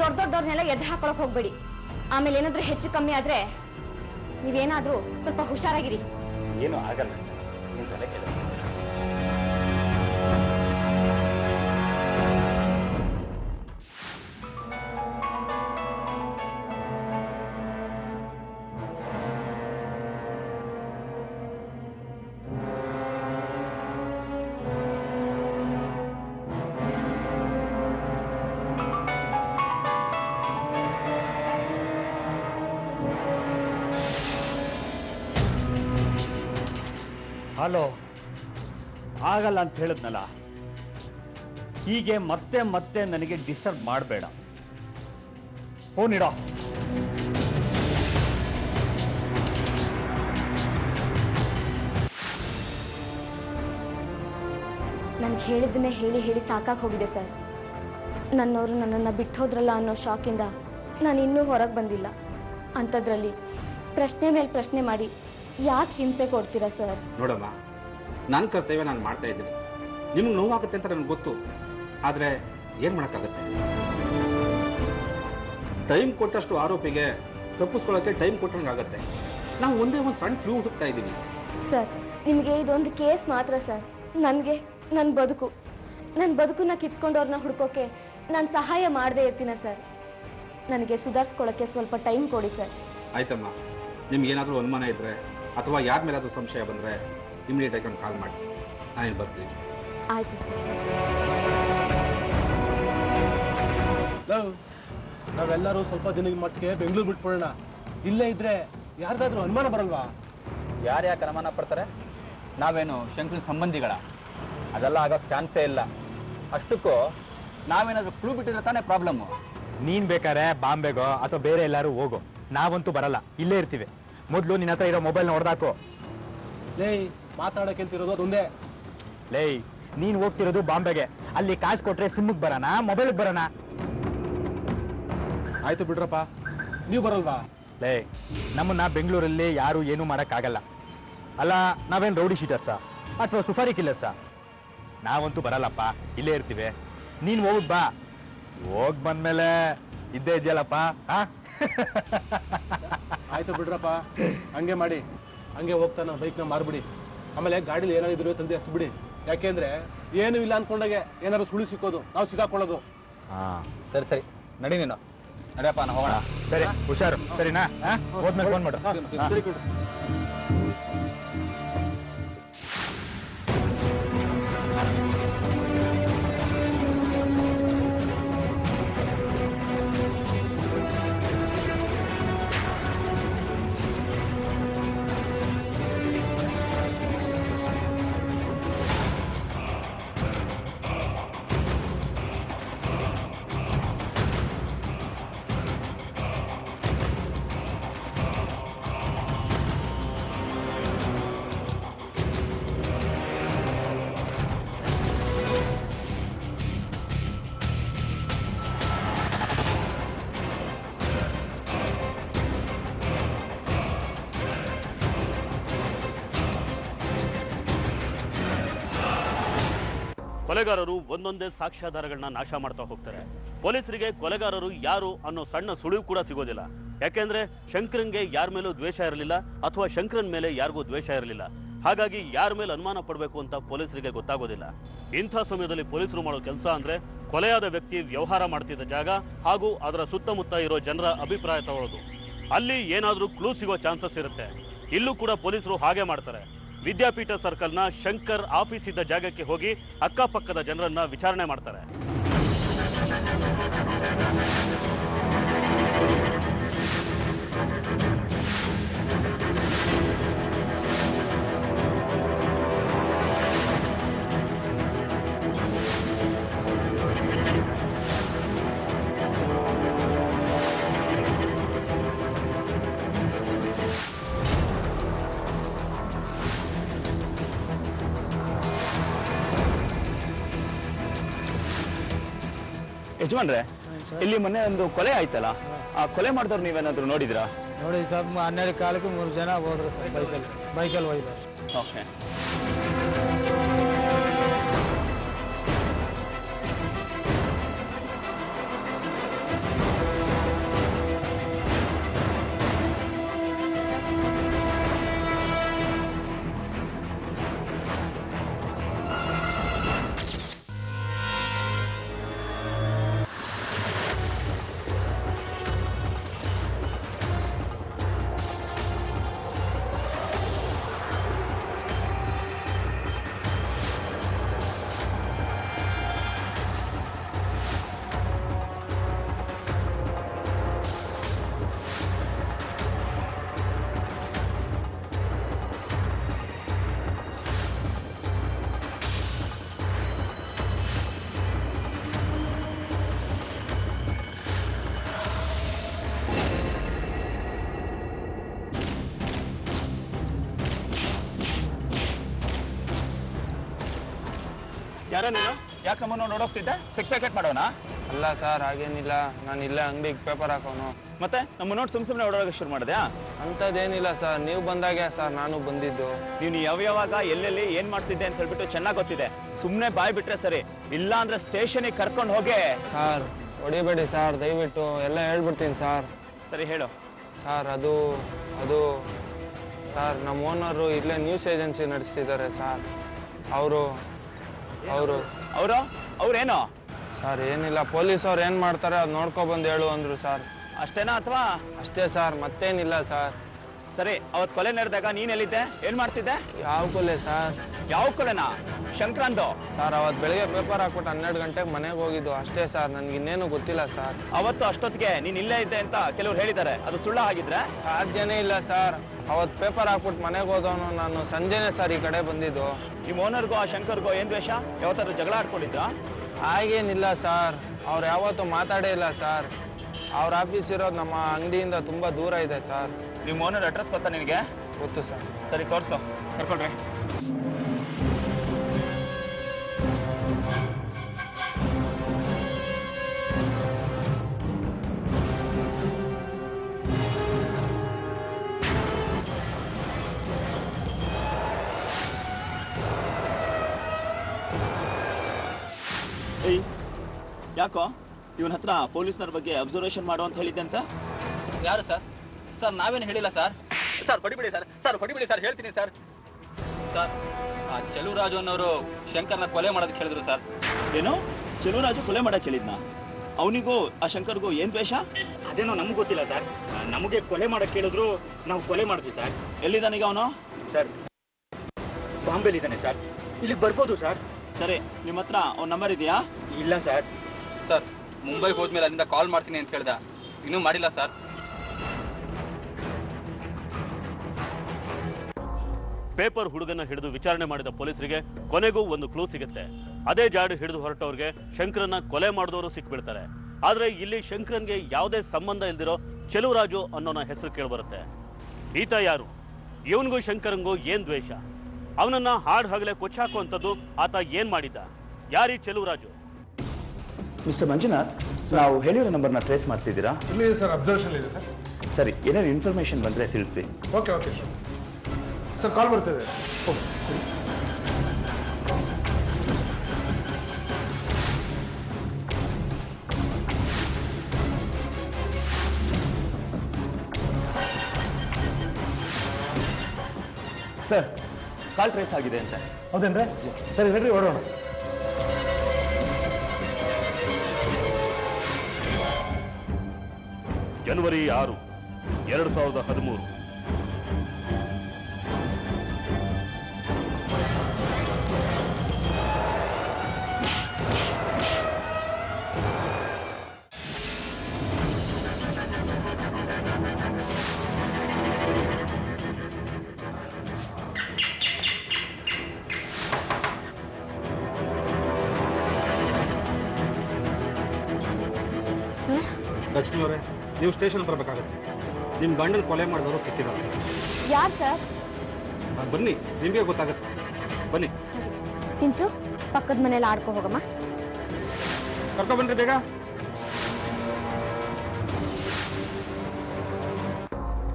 ದೊಡ್ಡವ್ರನ್ನೆಲ್ಲ ಎದ್ದು ಹಾಕೊಳಕ್ ಹೋಗ್ಬೇಡಿ. ಆಮೇಲೆ ಏನಾದ್ರೂ ಹೆಚ್ಚು ಕಮ್ಮಿ ಆದ್ರೆ ನೀವೇನಾದ್ರೂ ಸ್ವಲ್ಪ ಹುಷಾರಾಗಿರಿ. ಏನು ಆಗಲ್ಲ, ನೀನ್ ತಲೆ ಕೆಡಿಸ್ಬೇಡ. ಹಲೋ, ಆಗಲ್ಲ ಅಂತ ಹೇಳಿದ್ನಲ್ಲ. ಹೀಗೆ ಮತ್ತೆ ಮತ್ತೆ ನನಗೆ ಡಿಸ್ಟರ್ಬ್ ಮಾಡಬೇಡ. ಫೋನ್ ಇಡೋ. ನನ್ಗೆ ಹೇಳಿದ್ದನ್ನೇ ಹೇಳಿ ಹೇಳಿ ಸಾಕಾಗಿ ಹೋಗಿದೆ ಸರ್. ನನ್ನವರು ನನ್ನನ್ನು ಬಿಟ್ಟೋದ್ರಲ್ಲ ಅನ್ನೋ ಶಾಕಿಂದ ನಾನು ಇನ್ನೂ ಹೊರಗೆ ಬಂದಿಲ್ಲ. ಅಂಥದ್ರಲ್ಲಿ ಪ್ರಶ್ನೆ ಮೇಲೆ ಪ್ರಶ್ನೆ ಮಾಡಿ ಯಾಕೆ ಹಿಂಸೆ ಕೊಡ್ತೀರಾ ಸರ್? ನೋಡಮ್ಮ, ನನ್ನ ಕರ್ತವ್ಯ ನಾನು ಮಾಡ್ತಾ ಇದ್ದೀನಿ. ನಿಮ್ಗೆ ನೋವಾಗುತ್ತೆ ಅಂತ ನನಗೆ ಗೊತ್ತು, ಆದ್ರೆ ಏನ್ ಮಾಡಕ್ಕಾಗತ್ತೆ? ಟೈಮ್ ಕೊಟ್ಟಷ್ಟು ಆರೋಪಿಗೆ ತಪ್ಪಿಸ್ಕೊಳ್ಳೋಕೆ ಟೈಮ್ ಕೊಟ್ಟಂಗಾಗತ್ತೆ. ನಾವು ಒಂದೇ ಒಂದು ಸಣ್ಣ ಕ್ಲೂ ಹುಡುಕ್ತಾ ಇದ್ದೀವಿ. ಸರ್, ನಿಮಗೆ ಇದೊಂದು ಕೇಸ್ ಮಾತ್ರ ಸರ್. ನನಗೆ ನನ್ನ ಬದುಕನ್ನ ಕಿತ್ಕೊಂಡವ್ರನ್ನ ಹುಡ್ಕೋಕೆ ನಾನು ಸಹಾಯ ಮಾಡದೇ ಇರ್ತೀನ ಸರ್. ನನಗೆ ಸುಧಾರಿಸ್ಕೊಳ್ಳೋಕೆ ಸ್ವಲ್ಪ ಟೈಮ್ ಕೊಡಿ ಸರ್. ಆಯ್ತಮ್ಮ, ನಿಮ್ಗೆ ಏನಾದರೂ ಅನುಮಾನ ಇದ್ರೆ ಅಥವಾ ಯಾರ ಮೇಲಾದ್ರೂ ಸಂಶಯ ಬಂದ್ರೆ ಇಮಿಡಿಯೇಟ್ ಆಗಿ ಕಾಲ್ ಮಾಡಿ, ನಾನೇನು ಬರ್ತೀನಿ. ಆಯ್ತು ಸರ್. ನಾವೆಲ್ಲರೂ ಸ್ವಲ್ಪ ದಿನದ ಮಟ್ಟಿಗೆ ಬೆಂಗಳೂರು ಬಿಟ್ಬಿಡೋಣ. ಇಲ್ಲೇ ಇದ್ರೆ ಯಾರಿಗಾದ್ರೂ ಅನುಮಾನ ಬರಲ್ವಾ? ಯಾರ್ಯಾಕೆ ಅನುಮಾನ ಪಡ್ತಾರೆ? ನಾವೇನು ಶಂಕರನ ಸಂಬಂಧಿಗಳ? ಅದೆಲ್ಲ ಆಗೋಕ್ಕೆ ಚಾನ್ಸೇ ಇಲ್ಲ. ಅಷ್ಟಕ್ಕೂ ನಾವೇನಾದ್ರೂ ಕ್ಲೂ ಬಿಟ್ಟಿದ್ರೆ ತಾನೇ ಪ್ರಾಬ್ಲಮ್ಮು. ನೀನ್ ಬೇಕಾರೆ ಬಾಂಬೆಗೋ ಅಥವಾ ಬೇರೆ ಎಲ್ಲಾರು ಹೋಗೋ, ನಾವಂತೂ ಬರಲ್ಲ, ಇಲ್ಲೇ ಇರ್ತೀವಿ. ಮೊದ್ಲು ನಿನ್ನ ಹತ್ರ ಇರೋ ಮೊಬೈಲ್ ನೋಡ್ದಾಕು. ಲೇ, ಮಾತಾಡಕ್ಕೆ ಅಂತಿರೋದು ಅದೊಂದೇ. ಲೇ, ನೀನ್ ಹೋಗ್ತಿರೋದು ಬಾಂಬೆಗೆ. ಅಲ್ಲಿ ಕಾಸು ಕೊಟ್ರೆ ಸಿಮ್ಮಿಗೆ ಬರೋಣ, ಮೊಬೈಲ್ಗೆ ಬರೋಣ. ಆಯ್ತು ಬಿಡ್ರಪ್ಪ, ನೀವು ಬರಲ್ವಾ? ಲೇ, ನಮ್ಮನ್ನ ಬೆಂಗಳೂರಲ್ಲಿ ಯಾರು ಏನೂ ಮಾಡಕ್ಕಾಗಲ್ಲ. ಅಲ್ಲ, ನಾವೇನ್ ರೌಡಿ ಶೀಟರ್ಸ ಅಥವಾ ಸುಫಾರಿ ಕಿಲ್ಲರ್ಸ? ನಾವಂತೂ ಬರಲ್ಲಪ್ಪ, ಇಲ್ಲೇ ಇರ್ತೀವಿ. ನೀನ್ ಹೋಗ್ ಬಾ. ಹೋಗ್ ಬಂದ್ಮೇಲೆ ಇದ್ದೇ ಇದೆಯಲ್ಲಪ್ಪ. ಆಯ್ತು ಬಿಡ್ರಪ್ಪ, ಹಂಗೆ ಮಾಡಿ. ಹಂಗೆ ಹೋಗ್ತಾನ ಬೈಕ್ನ ಮಾರ್ಬಿಡಿ. ಆಮೇಲೆ ಗಾಡಿಲಿ ಏನಾದ್ರು ತಂದೆ ಹಸ್ತು ಬಿಡಿ. ಯಾಕೆಂದ್ರೆ ಏನು ಇಲ್ಲ ಅನ್ಕೊಂಡಾಗೆ ಏನಾದ್ರು ಸುಳಿ ಸಿಕ್ಕೋದು, ನಾವು ಸಿಗಾಕೊಳ್ಳೋದು. ಸರಿ ಸರಿ, ನಡಿ ನೀನು. ನಡಿಯಪ್ಪ, ನಾವು ಹೋಗೋಣ. ಸರಿ, ಹುಷಾರು. ಸರಿನಾ? ಹೋದ್ಮೇಲೆ ಫೋನ್ ಮಾಡು. ಸರಿ ಕೊಡು. ಕೊಲೆಗಾರರು ಒಂದೊಂದೇ ಸಾಕ್ಷ್ಯಾಧಾರಗಳನ್ನ ನಾಶ ಮಾಡ್ತಾ ಹೋಗ್ತಾರೆ. ಪೊಲೀಸರಿಗೆ ಕೊಲೆಗಾರರು ಯಾರು ಅನ್ನೋ ಸಣ್ಣ ಸುಳಿವು ಕೂಡ ಸಿಗೋದಿಲ್ಲ. ಯಾಕೆಂದ್ರೆ ಶಂಕರನ್ಗೆ ಯಾರ ಮೇಲೂ ದ್ವೇಷ ಇರಲಿಲ್ಲ ಅಥವಾ ಶಂಕರನ್ ಮೇಲೆ ಯಾರಿಗೂ ದ್ವೇಷ ಇರಲಿಲ್ಲ. ಹಾಗಾಗಿ ಯಾರ ಮೇಲೆ ಅನುಮಾನ ಪಡಬೇಕು ಅಂತ ಪೊಲೀಸರಿಗೆ ಗೊತ್ತಾಗೋದಿಲ್ಲ. ಇಂಥ ಸಮಯದಲ್ಲಿ ಪೊಲೀಸರು ಮಾಡೋ ಕೆಲಸ ಅಂದ್ರೆ ಕೊಲೆಯಾದ ವ್ಯಕ್ತಿ ವ್ಯವಹಾರ ಮಾಡ್ತಿದ್ದ ಜಾಗ ಹಾಗೂ ಅದರ ಸುತ್ತಮುತ್ತ ಇರೋ ಜನರ ಅಭಿಪ್ರಾಯ ತಗೊಳ್ಳೋದು. ಅಲ್ಲಿ ಏನಾದ್ರೂ ಕ್ಲೂ ಸಿಗೋ ಚಾನ್ಸಸ್ ಇರುತ್ತೆ. ಇಲ್ಲೂ ಕೂಡ ಪೊಲೀಸರು ಹಾಗೆ ಮಾಡ್ತಾರೆ. ವಿದ್ಯಾಪೀಠ ಸರ್ಕಲ್ನ ಶಂಕರ್ ಆಫೀಸ್ ಇದ್ದ ಜಾಗಕ್ಕೆ ಹೋಗಿ ಅಕ್ಕಪಕ್ಕದ ಜನರನ್ನ ವಿಚಾರಣೆ ಮಾಡ್ತಾರೆ. ಯಜಮಾನ್ರೆ, ಇಲ್ಲಿ ಮೊನ್ನೆ ಒಂದು ಕೊಲೆ ಆಯ್ತಲ್ಲ, ಆ ಕೊಲೆ ಮಾಡಿದವ್ರು ನೀವೇನಾದ್ರೂ ನೋಡಿದ್ರಾ? ನೋಡಿ ಸರ್, 12 ಕಾಲಕ್ಕೆ 3 ಜನ ಹೋದ್ರು ಸರ್, ಬೈಕಲ್ಲಿ ಹೋಯ್ತು. ಓಕೆ. ಯಾರ ನೀನು? ಯಾಕೆ ನಮ್ಮನ್ನು ನೋಡೋಗ್ತಿದ್ದೆ? ಪಿಕ್ ಪ್ಯಾಕೆಟ್ ಮಾಡೋಣ? ಅಲ್ಲ ಸರ್, ಹಾಗೇನಿಲ್ಲ. ನಾನು ಇಲ್ಲೇ ಅಂಗಡಿಗೆ ಪೇಪರ್ ಹಾಕೋನು. ಮತ್ತೆ ನಮ್ಮ ನೋಡಿ ಸುಮ್ಮನೆ ಓಡೋಕೆ ಶುರು ಮಾಡಿದ್ಯಾ? ಅಂಥದ್ದೇನಿಲ್ಲ ಸರ್, ನೀವು ಬಂದಾಗೆ ಸರ್ ನಾನು ಬಂದಿದ್ದು. ನೀನು ಯಾವಾಗ ಎಲ್ಲೆಲ್ಲಿ ಏನ್ ಮಾಡ್ತಿದ್ದೆ ಅಂತ ಹೇಳ್ಬಿಟ್ಟು ಚೆನ್ನಾಗಿ ಗೊತ್ತಿದೆ. ಸುಮ್ಮನೆ ಬಾಯ್ ಬಿಟ್ರೆ ಸರಿ, ಇಲ್ಲ ಅಂದ್ರೆ ಸ್ಟೇಷನಿಗೆ ಕರ್ಕೊಂಡು ಹೋಗಿ. ಸರ್ ಹೊಡಿಬೇಡಿ ಸರ್, ದಯವಿಟ್ಟು ಎಲ್ಲ ಹೇಳ್ಬಿಡ್ತೀನಿ ಸರ್. ಸರಿ ಹೇಳು. ಸರ್ ಅದು ಸರ್ ನಮ್ಮ ಓನರು ಇಲ್ಲೇ ನ್ಯೂಸ್ ಏಜೆನ್ಸಿ ನಡೆಸ್ತಿದ್ದಾರೆ ಸರ್. ಅವ್ರೇನು? ಸರ್ ಏನಿಲ್ಲ, ಪೊಲೀಸ್ ಅವ್ರು ಏನ್ ಮಾಡ್ತಾರೆ ಅದು ನೋಡ್ಕೊಬಂದು ಹೇಳು ಅಂದ್ರು ಸರ್. ಅಷ್ಟೇನಾ ಅಥವಾ? ಅಷ್ಟೇ ಸರ್, ಮತ್ತೇನಿಲ್ಲ ಸರ್. ಸರಿ, ಅವತ್ ಕೊಲೆ ನಡೆದಾಗ ನೀನ್ ಎಲ್ಲಿದ್ದೆ? ಏನ್ ಮಾಡ್ತಿದ್ದೆ? ಯಾವ ಕೊಲೆ ಸರ್? ಯಾವ ಕೊಲೆನಾ? ಶಂಕ್ರಾಂತು? ಸರ್ ಅವತ್ತು ಬೆಳಿಗ್ಗೆ ಪೇಪರ್ ಹಾಕ್ಬಿಟ್ಟು 12 ಗಂಟೆಗೆ ಮನೆಗೆ ಹೋಗಿದ್ದು ಅಷ್ಟೇ ಸರ್, ನನ್ಗೆ ಇನ್ನೇನು ಗೊತ್ತಿಲ್ಲ ಸರ್. ಅವತ್ತು ಅಷ್ಟೊತ್ತಿಗೆ ನೀನ್ ಇಲ್ಲೇ ಇದ್ದೆ ಅಂತ ಕೆಲವ್ರು ಹೇಳಿದ್ದಾರೆ, ಅದು ಸುಳ್ಳ ಆಗಿದ್ರೆ? ಸಾಧ್ಯನೇ ಇಲ್ಲ ಸರ್. ಅವತ್ತು ಪೇಪರ್ ಹಾಕ್ಬಿಟ್ಟು ಮನೆಗೆ ಹೋದವನು ನಾನು ಸಂಜೆನೆ ಸರ್ ಈ ಕಡೆ ಬಂದಿದ್ದು. ನಿಮ್ಮ ಓನರ್ಗೋ ಆ ಶಂಕರ್ಗೋ ಏನ್ ದ್ವೇಷ? ಯಾವತ್ತಾದ್ರು ಜಗಳ ಆಡ್ಕೊಂಡಿದ್ದ? ಹಾಗೇನಿಲ್ಲ ಸರ್, ಅವ್ರು ಯಾವತ್ತೂ ಮಾತಾಡೇ ಇಲ್ಲ ಸರ್. ಅವ್ರ ಆಫೀಸ್ ಇರೋದು ನಮ್ಮ ಅಂಗಡಿಯಿಂದ ತುಂಬಾ ದೂರ ಇದೆ ಸರ್. ನಿಮ್ಮ ಓನರ್ ಅಡ್ರೆಸ್ ಗೊತ್ತಾ ನಿನಗೆ? ಗೊತ್ತು ಸರ್. ಸರಿ ತೋರ್ಸು, ಕರ್ಕೊಳ್ರಿ. ಯಾಕೋ ಇವನ ಹತ್ರ ಪೊಲೀಸ್ನವ್ರ ಬಗ್ಗೆ ಅಬ್ಸರ್ವೇಷನ್ ಮಾಡು ಅಂತ ಹೇಳಿದ್ದೆ ಅಂತ? ಯಾರು ಸರ್? ಸರ್ ನಾವೇನು ಹೇಳಿಲ್ಲ ಸರ್. ಸರ್ ಹೊಡಿಬಿಡಿ ಸರ್, ಸರ್ ಹೊಡಿಬಿಡಿ ಸರ್, ಹೇಳ್ತೀನಿ ಸರ್. ಸರ್ ಆ ಚೆಲುವರಾಜು ಅನ್ನೋರು ಶಂಕರ್ನ ಕೊಲೆ ಮಾಡೋದಕ್ಕೆ ಹೇಳಿದ್ರು ಸರ್. ಏನು, ಚೆಲುವರಾಜು ಕೊಲೆ ಮಾಡಕ್ ಹೇಳಿದ್ನ? ಅವನಿಗೂ ಆ ಶಂಕರ್ಗೂ ಏನ್ ದ್ವೇಷ? ಅದೇನೋ ನಮ್ಗೆ ಗೊತ್ತಿಲ್ಲ ಸರ್. ನಮಗೆ ಕೊಲೆ ಮಾಡಕ್ ಕೇಳಿದ್ರು ನಾವು ಕೊಲೆ ಮಾಡಿದ್ವಿ ಸರ್. ಎಲ್ಲಿದ್ದಾನೀಗ ಅವನು? ಸರ್ ಬಾಂಬೆಲಿದ್ದಾನೆ ಸರ್, ಇಲ್ಲಿಗೆ ಬರ್ಬೋದು ಸರ್. ಸರಿ, ನಿಮ್ಮ ಹತ್ರ ಅವ್ನ ನಂಬರ್ ಇದೆಯಾ? ಇಲ್ಲ ಸರ್. ಸರ್ ಮುಂಬೈಗೆ ಹೋದ್ಮೇಲೆ ಅಲ್ಲಿಂದ ಕಾಲ್ ಮಾಡ್ತೀನಿ ಅಂತ ಹೇಳ್ದ, ಇನ್ನೂ ಮಾಡಿಲ್ಲ ಸರ್. ಪೇಪರ್ ಹುಡುಗನ ಹಿಡಿದು ವಿಚಾರಣೆ ಮಾಡಿದ ಪೊಲೀಸರಿಗೆ ಕೊನೆಗೂ ಒಂದು ಕ್ಲೂ ಸಿಗುತ್ತೆ. ಅದೇ ಜಾಡು ಹಿಡಿದು ಹೊರಟವ್ರಿಗೆ ಶಂಕರನ್ನ ಕೊಲೆ ಮಾಡಿದವರು ಸಿಕ್ಬಿಡ್ತಾರೆ. ಆದ್ರೆ ಇಲ್ಲಿ ಶಂಕರನ್ಗೆ ಯಾವುದೇ ಸಂಬಂಧ ಇಲ್ದಿರೋ ಚೆಲುವರಾಜು ಅನ್ನೋನ ಹೆಸರು ಕೇಳಿಬರುತ್ತೆ. ಈತ ಯಾರು? ಇವನ್ಗೂ ಶಂಕರಂಗೂ ಏನ್ ದ್ವೇಷ? ಅವನನ್ನ ಹಾಡ್ ಹಗಲೇ ಕೊಚ್ಚಾಕುವಂಥದ್ದು ಆತ ಏನ್ ಮಾಡಿದ್ದ? ಯಾರೀ ಚೆಲುವರಾಜು? ಮಿಸ್ಟರ್ ಮಂಜುನಾಥ್, ನಾವು ಹೇಳಿರೋ ನಂಬರ್ನ ಟ್ರೇಸ್ ಮಾಡ್ತಿದ್ದೀರಾ? ಇಲ್ಲಿ ಸರ್, ಅಬ್ಸರ್ವೇಷನ್ ಇದೆ ಸರ್. ಸರಿ, ಏನಾದ್ರು ಇನ್ಫಾರ್ಮೇಶನ್ ಬಂದ್ರೆ ತಿಳಿಸಿ. Okay okay sir. Sir call ಬರ್ತಿದೆ. ಸರ್ ಕಾಲ್ ಟ್ರೇಸ್ ಆಗಿದೆ ಅಂತ. ಹೌದೇನ್ರಿ? ಸರಿ ನಡ್ರಿ ಹೊರಡೋಣ. ಜನವರಿ 6, 2013. ಸರ್ ಲಕ್ಷ್ಮಿ ಅವರೇ, ನೀವು ಸ್ಟೇಷನ್ ಬರಬೇಕಾಗುತ್ತೆ. ನಿಮ್ಮ ಗಂಡನ ಕೊಲೆ ಮಾಡಿದವರು ಸಿಕ್ಕಿದ್ದಾರೆ. ಯಾರು ಸರ್? ಬನ್ನಿ, ನಿಮಗೆ ಗೊತ್ತಾಗುತ್ತೆ. ಬನ್ನಿ. ಸಿಂಚು, ಪಕ್ಕದ ಮನೇಲಿ ಆಡ್ಕೊ ಹೋಗಮ್ಮ. ಕರ್ಕೊಂಡ್ಬನ್ರಿ ಬೇಗ.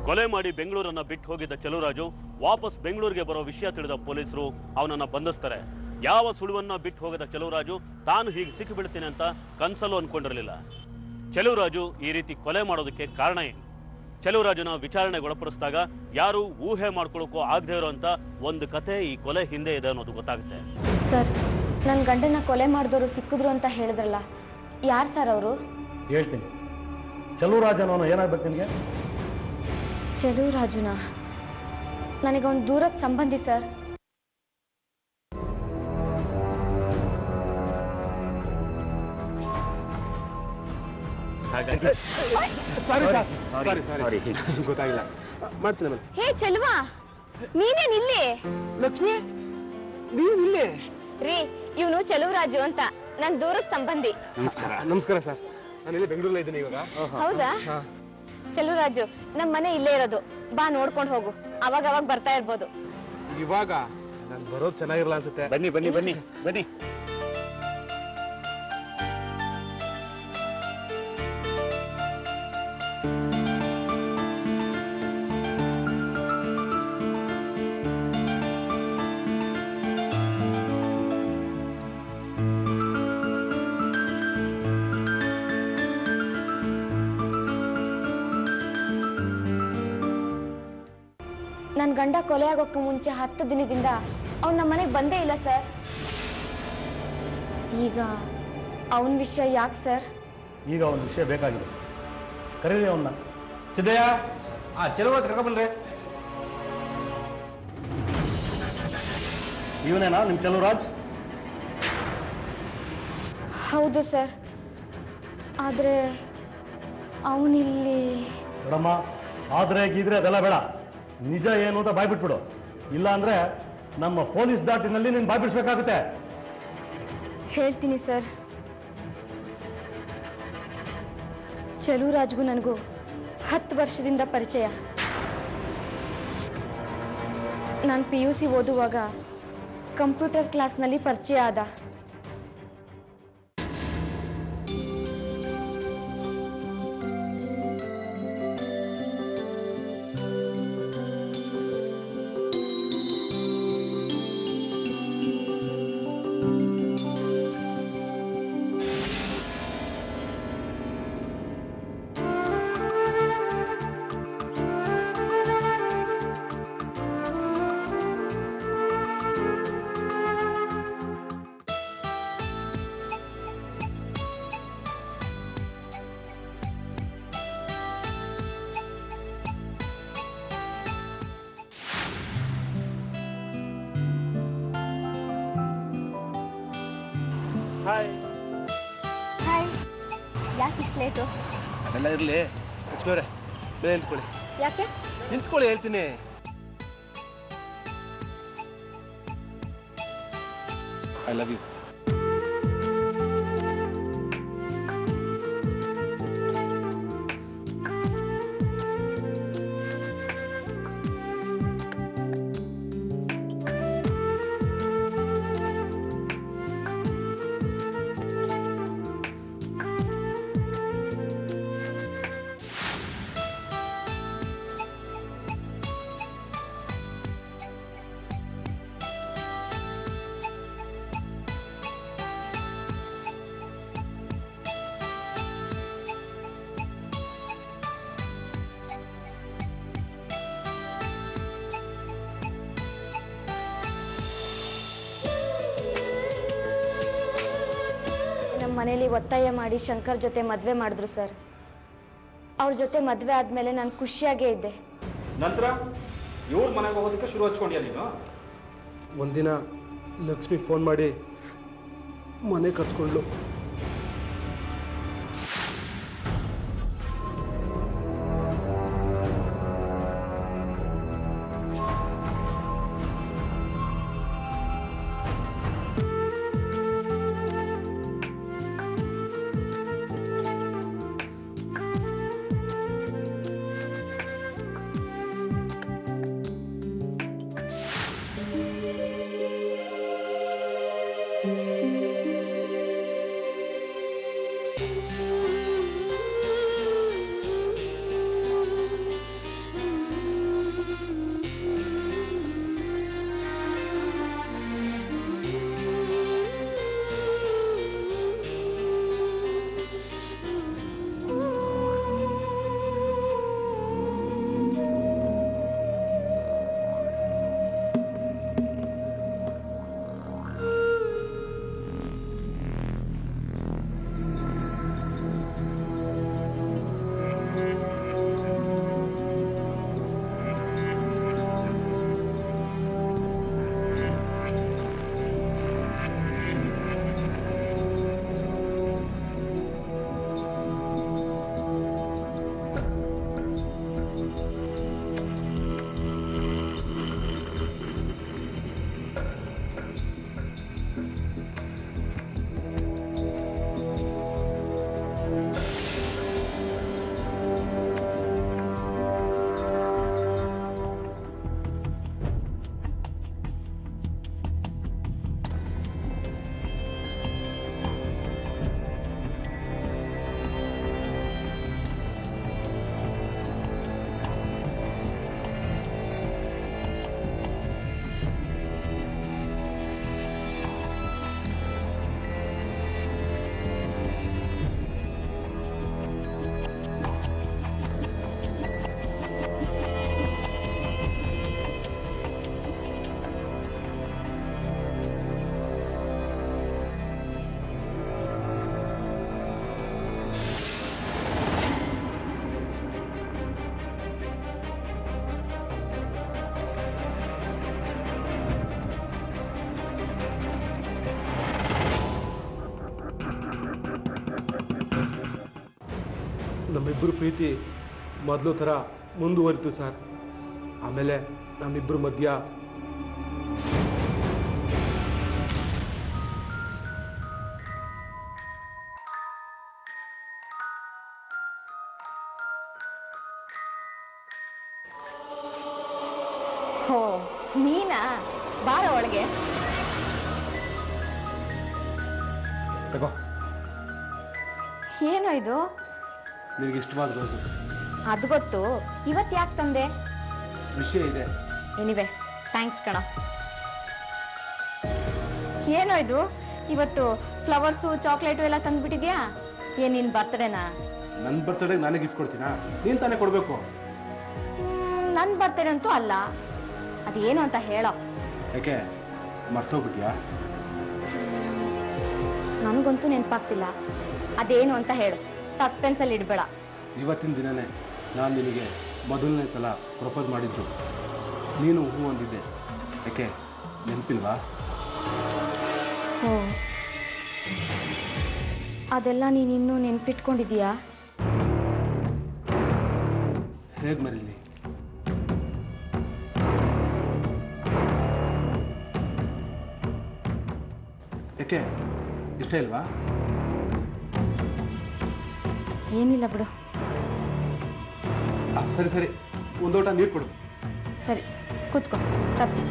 ಕೊಲೆ ಮಾಡಿ ಬೆಂಗಳೂರನ್ನ ಬಿಟ್ಟು ಹೋಗಿದ್ದ ಚೆಲುವರಾಜು ವಾಪಸ್ ಬೆಂಗಳೂರಿಗೆ ಬರೋ ವಿಷಯ ತಿಳಿದ ಪೊಲೀಸರು ಅವನನ್ನ ಬಂಧಿಸ್ತಾರೆ. ಯಾವ ಸುಳುವನ್ನ ಬಿಟ್ಟು ಹೋಗದ ಚೆಲುವರಾಜು ತಾನು ಹೀಗೆ ಸಿಕ್ಕಿಬಿಡ್ತೀನಿ ಅಂತ ಕನ್ಸಲ್ಲೂ ಅನ್ಕೊಂಡಿರಲಿಲ್ಲ. ಚೆಲುವರಾಜು ಈ ರೀತಿ ಕೊಲೆ ಮಾಡೋದಕ್ಕೆ ಕಾರಣ ಏನು? ಚೆಲುವರಾಜುನ ವಿಚಾರಣೆಗೆ ಒಳಪಡಿಸಿದಾಗ ಯಾರು ಊಹೆ ಮಾಡ್ಕೊಳ್ಳೋಕ್ಕೂ ಆಗದೆ ಇರೋಂಥ ಒಂದು ಕತೆ ಈ ಕೊಲೆ ಹಿಂದೆ ಇದೆ ಅನ್ನೋದು ಗೊತ್ತಾಗುತ್ತೆ. ಸರ್, ನನ್ನ ಗಂಡನ ಕೊಲೆ ಮಾಡಿದವರು ಸಿಕ್ಕಿದ್ರು ಅಂತ ಹೇಳಿದ್ರಲ್ಲ, ಯಾರು ಸರ್ ಅವರು? ಹೇಳ್ತೀನಿ. ಚೆಲುವರಾಜನವನು ಏನಾಗ್ಬೇಕು ನಿಮಗೆ? ಚೆಲುವರಾಜುನ ನನಗೊಂದು ದೂರದ ಸಂಬಂಧಿ ಸರ್. ಸಾರಿ ಗೊತ್ತಾಗಿಲ್ಲ. ಮಾಡ್ತೀನಿ ಮೇಡಮ್. ಹೇ ಚೆಲುವಾ, ನೀನೇನ್ ಇಲ್ಲಿ? ಲಕ್ಷ್ಮಿ, ನೀವು ಇಲ್ಲೇ? ರೀ, ಇವನು ಚೆಲುವರಾಜು ಅಂತ ನನ್ ದೂರದ ಸಂಬಂಧಿ. ನಮಸ್ಕಾರ ಸರ್, ನಾನು ಇಲ್ಲಿ ಬೆಂಗಳೂರಲ್ಲಿ ಇದ್ದೀನಿ ಇವಾಗ. ಹೌದಾ? ಚೆಲುವರಾಜು, ನಮ್ ಮನೆ ಇಲ್ಲೇ ಇರೋದು. ಬಾ ನೋಡ್ಕೊಂಡು ಹೋಗು, ಅವಾಗ ಅವಾಗ ಬರ್ತಾ ಇರ್ಬೋದು. ಇವಾಗ ನಾನು ಬರೋದು ಚೆನ್ನಾಗಿರಲ್ಲ ಅನ್ಸುತ್ತೆ. ಬನ್ನಿ ಬನ್ನಿ ಬನ್ನಿ ಬನ್ನಿ. ನನ್ ಗಂಡ ಕೊಲೆ ಆಗೋಕ್ಕೆ ಮುಂಚೆ 10 ದಿನದಿಂದ ಅವ್ನು ನಮ್ಮ ಮನೆಗೆ ಬಂದೇ ಇಲ್ಲ ಸರ್. ಈಗ ಅವನ ವಿಷಯ ಯಾಕೆ ಸರ್? ಈಗ ಒಂದು ವಿಷಯ ಬೇಕಾಗಿದೆ. ಕರೀರಿ ಅವನ್ನ. ಸಿದ್ದಯ್ಯ, ಚೆಲುವರಾಜ್ ಕರ್ಕೊಂಡ್ಬನ್ರಿ. ಇವನೇನಾ ನಿಮ್ ಚೆಲುವರಾಜ್? ಹೌದು ಸರ್, ಆದ್ರೆ ಅವನಿಲ್ಲಿ. ನೋಡಮ್ಮ, ಆದ್ರೆ ಗೀದ್ರೆ ಅದೆಲ್ಲ ಬೇಡ. ನಿಜ ಏನು ಅಂತ ಬಾಯ್ಬಿಟ್ಬಿಡು. ಇಲ್ಲ ಅಂದ್ರೆ ನಮ್ಮ ಪೊಲೀಸ್ ದಾಟಿನಲ್ಲಿ ನೀನು ಬಾಯ್ಬಿಡಿಸ್ಬೇಕಾಗುತ್ತೆ. ಹೇಳ್ತೀನಿ ಸರ್. ಚೆಲುವರಾಜ್ಗೂ ನನಗೂ 10 ವರ್ಷದಿಂದ ಪರಿಚಯ. ನಾನು PUC ಓದುವಾಗ ಕಂಪ್ಯೂಟರ್ ಕ್ಲಾಸ್ನಲ್ಲಿ ಪರಿಚಯ ಆದ. ಹಾಯ್. ಹಾಯ್. ಯಾಕೆ ಇಷ್ಟು ಲೇಟು? ಅದೆಲ್ಲ ಇರಲಿ. ಲಕ್ಷ್ಮೀವ್ರೆ, ಬೇರೆ ನಿಂತ್ಕೊಳ್ಳಿ. ಯಾಕೆ? ನಿಂತ್ಕೊಳ್ಳಿ, ಹೇಳ್ತೀನಿ. I love you. ಮನೇಲಿ ಒತ್ತಾಯ ಮಾಡಿ ಶಂಕರ್ ಜೊತೆ ಮದ್ವೆ ಮಾಡಿದ್ರು ಸರ್. ಅವ್ರ ಜೊತೆ ಮದ್ವೆ ಆದ್ಮೇಲೆ ನಾನು ಖುಷಿಯಾಗೇ ಇದ್ದೆ. ನಂತರ ಇವ್ರ ಮನೆಗೆ ಹೋಗೋದಕ್ಕೆ ಶುರು ಹಚ್ಕೊಂಡ್ಯಾ ನೀನು? ಒಂದಿನ ಲಕ್ಷ್ಮಿ ಫೋನ್ ಮಾಡಿ ಮನೆ ಕರ್ಸ್ಕೊಂಡ್ಲು. ನಮ್ಮಿಬ್ಬರು ಪ್ರೀತಿ ಮೊದಲು ಥರ ಮುಂದುವರಿತು ಸರ್. ಆಮೇಲೆ ನಮ್ಮಿಬ್ಬರು ಮಧ್ಯ ಹೋ ನೀನಾ? ಬಾರ ಒಳಗೆ. ತಗೋ, ಏನೋ ಇದು? ನಿನಗೆ ಇಷ್ಟವಾದ ರೋಸು. ಅದು ಗೊತ್ತು, ಇವತ್ತು ಯಾಕೆ ತಂದೆ? ವಿಷಯ ಇದೆ. ಎನಿವೆ ಥ್ಯಾಂಕ್ಸ್ ಕಣ. ಏನೋ ಇದು ಇವತ್ತು ಫ್ಲವರ್ಸು ಚಾಕ್ಲೇಟು ಎಲ್ಲ ತಂದ್ಬಿಟ್ಟಿದ್ಯಾ? ಏನ್ ನಿನ್ ಬರ್ತ್ಡೇನಾ? ನನ್ನ ಬರ್ತಡೇ ನಾನೇ ಗಿಫ್ಟ್ ಕೊಡ್ತೀನಾ? ನೀನ್ ತಾನೇ ಕೊಡ್ಬೇಕು. ನನ್ ಬರ್ತಡೇ ಅಂತೂ ಅಲ್ಲ. ಅದೇನು ಅಂತ ಹೇಳೋ. ಯಾಕೆ ಮರ್ತೋಗ್ಬಿಟ್ಯಾ? ನನಗಂತೂ ನೆನಪಾಗ್ತಿಲ್ಲ. ಅದೇನು ಅಂತ ಹೇಳು, ಸಸ್ಪೆನ್ಸ್ ಅಲ್ಲಿ ಇಡಬೇಡ. ಇವತ್ತಿನ ದಿನನೇ ನಾನು ನಿನಗೆ ಮೊದಲನೇ ಸಲ ಪ್ರಪೋಸ್ ಮಾಡಿದ್ದು. ನೀನು ಹೂ ಅಂದಿದ್ದೆ. ಯಾಕೆ ನೆನಪಿಲ್ವಾ? ಓ, ಅದೆಲ್ಲ ನೀನಿನ್ನೂ ನೆನ್ಪಿಟ್ಕೊಂಡಿದೀಯಾ? ಹೇಗೆ ಮರೀಲಿ? ಯಾಕೆ ಇಷ್ಟ ಇಲ್ವಾ? ಏನಿಲ್ಲ ಬಿಡು. ಸರಿ ಸರಿ, ಒಂದು ಲೋಟ ನೀರು ಕೊಡು. ಸರಿ ಕೂತ್ಕೋ. ತಪ್ಪು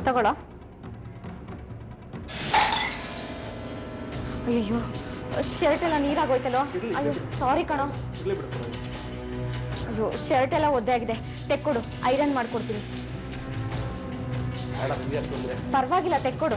ತಗೊಳ್ಳೋ. ಅಯ್ಯೋ, ಶರ್ಟ್ ಎಲ್ಲ ನೀರಾಗೋಯ್ತಲ್ಲೋ. ಅಯ್ಯೋ ಸಾರಿ ಕಣೋ. ಅಯ್ಯೋ, ಶರ್ಟ್ ಎಲ್ಲ ಒದ್ದೆ ಆಗಿದೆ. ತೆಕ್ಕೊಡು, ಐರನ್ ಮಾಡ್ಕೊಡ್ತೀನಿ. ಪರವಾಗಿಲ್ಲ, ತೆಕ್ಕೊಡು.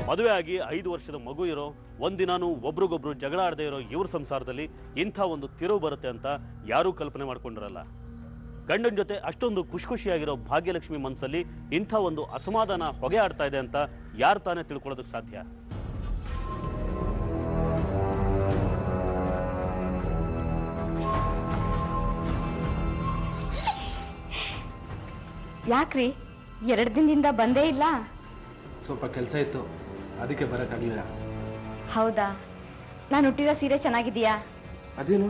ಮದುವೆ ಆಗಿ 5 ವರ್ಷದ ಮಗು ಇರೋ ಒಂದಿನಾನು ಒಬ್ರಿಗೊಬ್ರು ಜಗಳ ಆಡದೆ ಇರೋ ಇವ್ರ ಸಂಸಾರದಲ್ಲಿ ಇಂಥ ಒಂದು ತಿರುವು ಬರುತ್ತೆ ಅಂತ ಯಾರೂ ಕಲ್ಪನೆ ಮಾಡ್ಕೊಂಡಿರಲ್ಲ. ಗಂಡನ ಜೊತೆ ಅಷ್ಟೊಂದು ಖುಷಿಯಾಗಿರೋ ಭಾಗ್ಯಲಕ್ಷ್ಮಿ ಮನಸ್ಸಲ್ಲಿ ಇಂಥ ಒಂದು ಅಸಮಾಧಾನ ಹೊಗೆ ಆಡ್ತಾ ಇದೆ ಅಂತ ಯಾರು ತಾನೇ ತಿಳ್ಕೊಳ್ಳೋದಕ್ಕೆ ಸಾಧ್ಯ? ಯಾಕ್ರಿ 2 ದಿನದಿಂದ ಬಂದೇ ಇಲ್ಲ? ಸ್ವಲ್ಪ ಕೆಲಸ ಇತ್ತು, ಅದಕ್ಕೆ ಬರೋಕ್ಕಾಗಲಿಲ್ಲ. ಹೌದಾ? ನಾನು ಹುಟ್ಟಿರೋ ಸೀರೆ ಚೆನ್ನಾಗಿದೆಯಾ? ಅದೇನು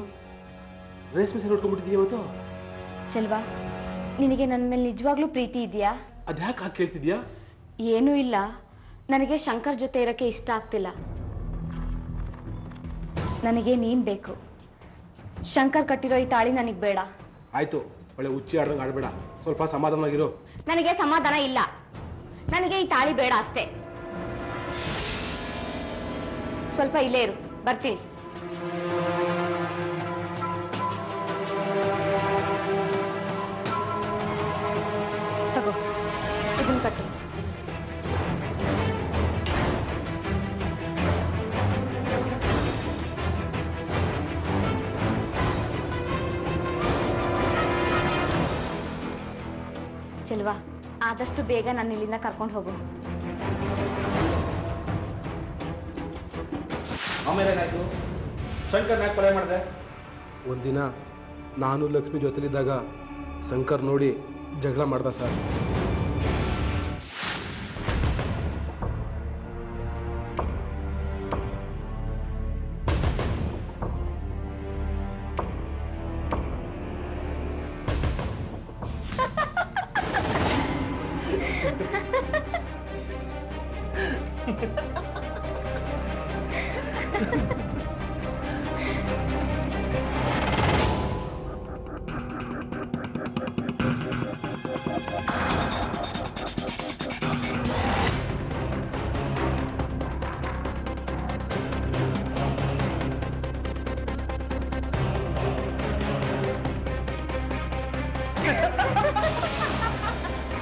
ರೇಷ್ಮೆ ಸೀರೆ ಉಟ್ಕೊಂಡ್ಬಿಟ್ಟಿದೀಯ ಇವತ್ತು? ಚೆಲ್ವಾ, ನಿನಗೆ ನನ್ನ ಮೇಲೆ ನಿಜವಾಗ್ಲೂ ಪ್ರೀತಿ ಇದೆಯಾ? ಅದ್ಯಾಕೆ ಹಾಕಿ ಕೇಳ್ತಿದ್ಯಾ? ಏನೂ ಇಲ್ಲ, ನನಗೆ ಶಂಕರ್ ಜೊತೆ ಇರೋಕ್ಕೆ ಇಷ್ಟ ಆಗ್ತಿಲ್ಲ. ನನಗೆ ನೀನ್ ಬೇಕು. ಶಂಕರ್ ಕಟ್ಟಿರೋ ಈ ತಾಳಿ ನನಗೆ ಬೇಡ. ಆಯ್ತು, ಒಳ್ಳೆ ಹುಚ್ಚಿ ಆಡ್ದಂಗೆ ಆಡ್ಬೇಡ, ಸ್ವಲ್ಪ ಸಮಾಧಾನವಾಗಿರು. ನನಗೆ ಸಮಾಧಾನ ಇಲ್ಲ, ನನಗೆ ಈ ತಾಳಿ ಬೇಡ ಅಷ್ಟೇ. ಸ್ವಲ್ಪ ಇಲ್ಲೇ ಇರು, ಬರ್ತೀನಿ. ತಗೋ, ಇದನ್ನ ಕಟ್ಟು. ಚೆಲ್ವಾ, ಆದಷ್ಟು ಬೇಗ ನಾನು ಇಲ್ಲಿಂದ ಕರ್ಕೊಂಡು ಹೋಗು. ಆಮೇಲೆ ಏನಾಯ್ತು? ಶಂಕರ್ ಯಾಕೆ ಕೊಲೆ ಮಾಡಿದೆ? ಒಂದಿನ ನಾನು ಲಕ್ಷ್ಮಿ ಜೊತೆಲಿದ್ದಾಗ ಶಂಕರ್ ನೋಡಿ ಜಗಳ ಮಾಡ್ದ ಸರ್.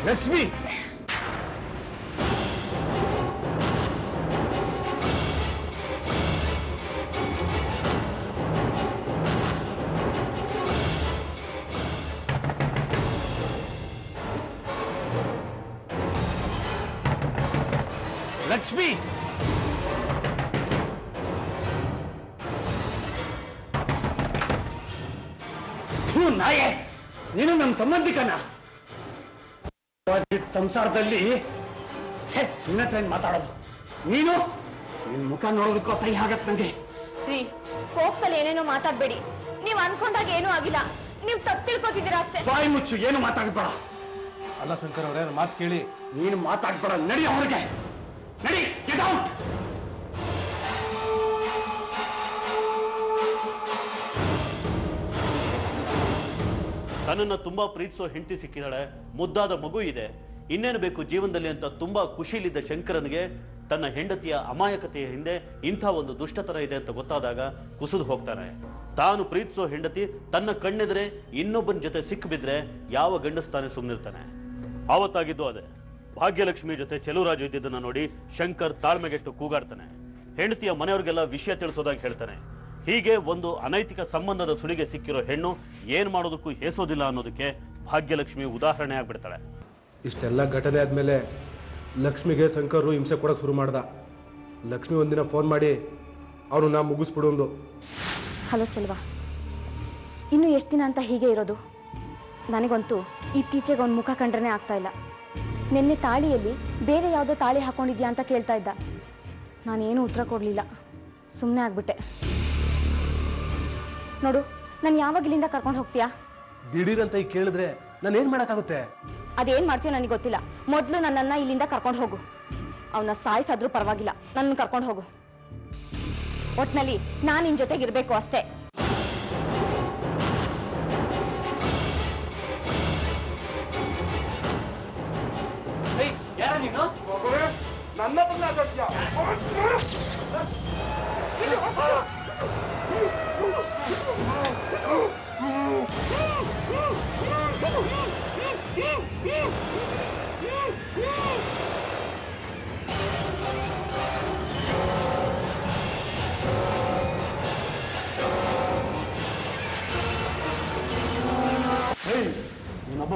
ಲಕ್ಷ್ಮಿ, ಲಕ್ಷ್ಮಿ, ನಾಯೇ, ನೀನು ನಮ್ಮ ಸಂಬಂಧಿಕನ ಸಂಸಾರದಲ್ಲಿ ನಿನ್ನ ಹತ್ರ ಮಾತಾಡೋದು. ನೀನು ನಿನ್ ಮುಖ ನೋಡೋದಕ್ಕೂ ಸಹಿ ಆಗತ್ ನಂಗೆ. ರೀ, ಕೋಪದಲ್ಲಿ ಏನೇನೋ ಮಾತಾಡ್ಬೇಡಿ. ನೀವ್ ಅನ್ಕೊಂಡಾಗ ಏನೂ ಆಗಿಲ್ಲ, ನೀವ್ ತಪ್ಪು ತಿಳ್ಕೊತಿದ್ದೀರಾ ಅಷ್ಟೇ. ಬಾಯಿ ಮುಚ್ಚು, ಏನು ಮಾತಾಡ್ಬೇಡ. ಅಲ್ಲ ಶಂಕರ್ ಅವರೇ, ಮಾತು ಕೇಳಿ. ನೀನು ಮಾತಾಡ್ಬೇಡ, ನಡಿ ಅವ್ರಿಗೆ, ನಡಿ, get out. ತನ್ನನ್ನು ತುಂಬಾ ಪ್ರೀತಿಸೋ ಹೆಂಡತಿ ಸಿಕ್ಕಿದಾಳೆ, ಮುದ್ದಾದ ಮಗು ಇದೆ, ಇನ್ನೇನು ಬೇಕು ಜೀವನದಲ್ಲಿ ಅಂತ ತುಂಬಾ ಖುಷಿಲಿದ್ದ ಶಂಕರನಿಗೆ ತನ್ನ ಹೆಂಡತಿಯ ಅಮಾಯಕತೆಯ ಹಿಂದೆ ಇಂಥ ಒಂದು ದುಷ್ಟತರ ಇದೆ ಅಂತ ಗೊತ್ತಾದಾಗ ಕುಸಿದು ಹೋಗ್ತಾನೆ. ತಾನು ಪ್ರೀತಿಸೋ ಹೆಂಡತಿ ತನ್ನ ಕಣ್ಣೆದ್ರೆ ಇನ್ನೊಬ್ಬನ ಜೊತೆ ಸಿಕ್ಕಿಬಿದ್ರೆ ಯಾವ ಗಂಡಸ್ತಾನೆ ಸುಮ್ಮನಿರ್ತಾನೆ? ಆವತ್ತಾಗಿದ್ದು ಅದೇ. ಭಾಗ್ಯಲಕ್ಷ್ಮಿ ಜೊತೆ ಚೆಲುವರಾಜು ಇದ್ದಿದ್ದನ್ನ ನೋಡಿ ಶಂಕರ್ ತಾಳ್ಮೆಗೆಟ್ಟು ಕೂಗಾಡ್ತಾನೆ. ಹೆಂಡತಿಯ ಮನೆಯವ್ರಿಗೆಲ್ಲ ವಿಷಯ ತಿಳಿಸೋದಾಗಿ ಹೇಳ್ತಾನೆ. ಹೀಗೆ ಒಂದು ಅನೈತಿಕ ಸಂಬಂಧದ ಸುಳಿಗೆ ಸಿಕ್ಕಿರೋ ಹೆಣ್ಣು ಏನ್ ಮಾಡೋದಕ್ಕೂ ಹೇಸೋದಿಲ್ಲ ಅನ್ನೋದಕ್ಕೆ ಭಾಗ್ಯಲಕ್ಷ್ಮಿ ಉದಾಹರಣೆ ಆಗ್ಬಿಡ್ತಾಳೆ. ಇಷ್ಟೆಲ್ಲ ಘಟನೆ ಆದ್ಮೇಲೆ ಲಕ್ಷ್ಮಿಗೆ ಶಂಕರ್ ಹಿಂಸೆ ಕೊಡೋಕೆ ಶುರು ಮಾಡ್ದ. ಲಕ್ಷ್ಮಿ ಒಂದಿನ ಫೋನ್ ಮಾಡಿ ಅವನು ನಾ ಮುಗಿಸ್ಬಿಡು ಅಂದು. ಹಲೋ ಚೆಲ್ವಾ, ಇನ್ನು ಎಷ್ಟು ದಿನ ಅಂತ ಹೀಗೆ ಇರೋದು? ನನಗಂತೂ ಇತ್ತೀಚೆಗೆ ಅವ್ನ ಮುಖ ಕಂಡ್ರೆ ಆಗ್ತಾ ಇಲ್ಲ. ನಿನ್ನೆ ತಾಳಿಯಲ್ಲಿ ಬೇರೆ ಯಾವುದೋ ತಾಳಿ ಹಾಕೊಂಡಿದ್ಯಾ ಅಂತ ಕೇಳ್ತಾ ಇದ್ದ. ನಾನೇನು ಉತ್ತರ ಕೊಡಲಿಲ್ಲ, ಸುಮ್ಮನೆ ಆಗ್ಬಿಟ್ಟೆ. ನೋಡು, ನಾನು ಯಾವಾಗ ಇಲ್ಲಿಂದ ಕರ್ಕೊಂಡು ಹೋಗ್ತೀಯಾ? ದಿಢೀರಂತ ಈಗ ಕೇಳಿದ್ರೆ ನಾನು ಏನ್ ಮಾಡಕ್ಕಾಗುತ್ತೆ? ಅದೇನ್ ಮಾಡ್ತೀಯೋ ನನಗೆ ಗೊತ್ತಿಲ್ಲ. ಮೊದಲು ನನ್ನನ್ನ ಇಲ್ಲಿಂದ ಕರ್ಕೊಂಡು ಹೋಗು. ಅವನ ಸಾಯಿಸಾದ್ರೂ ಪರವಾಗಿಲ್ಲ, ನನ್ನ ಕರ್ಕೊಂಡು ಹೋಗು. ಒಟ್ನಲ್ಲಿ ನಾನು ನಿನ್ ಜೊತೆಗೆ ಇರ್ಬೇಕು ಅಷ್ಟೇ. ನನ್ನ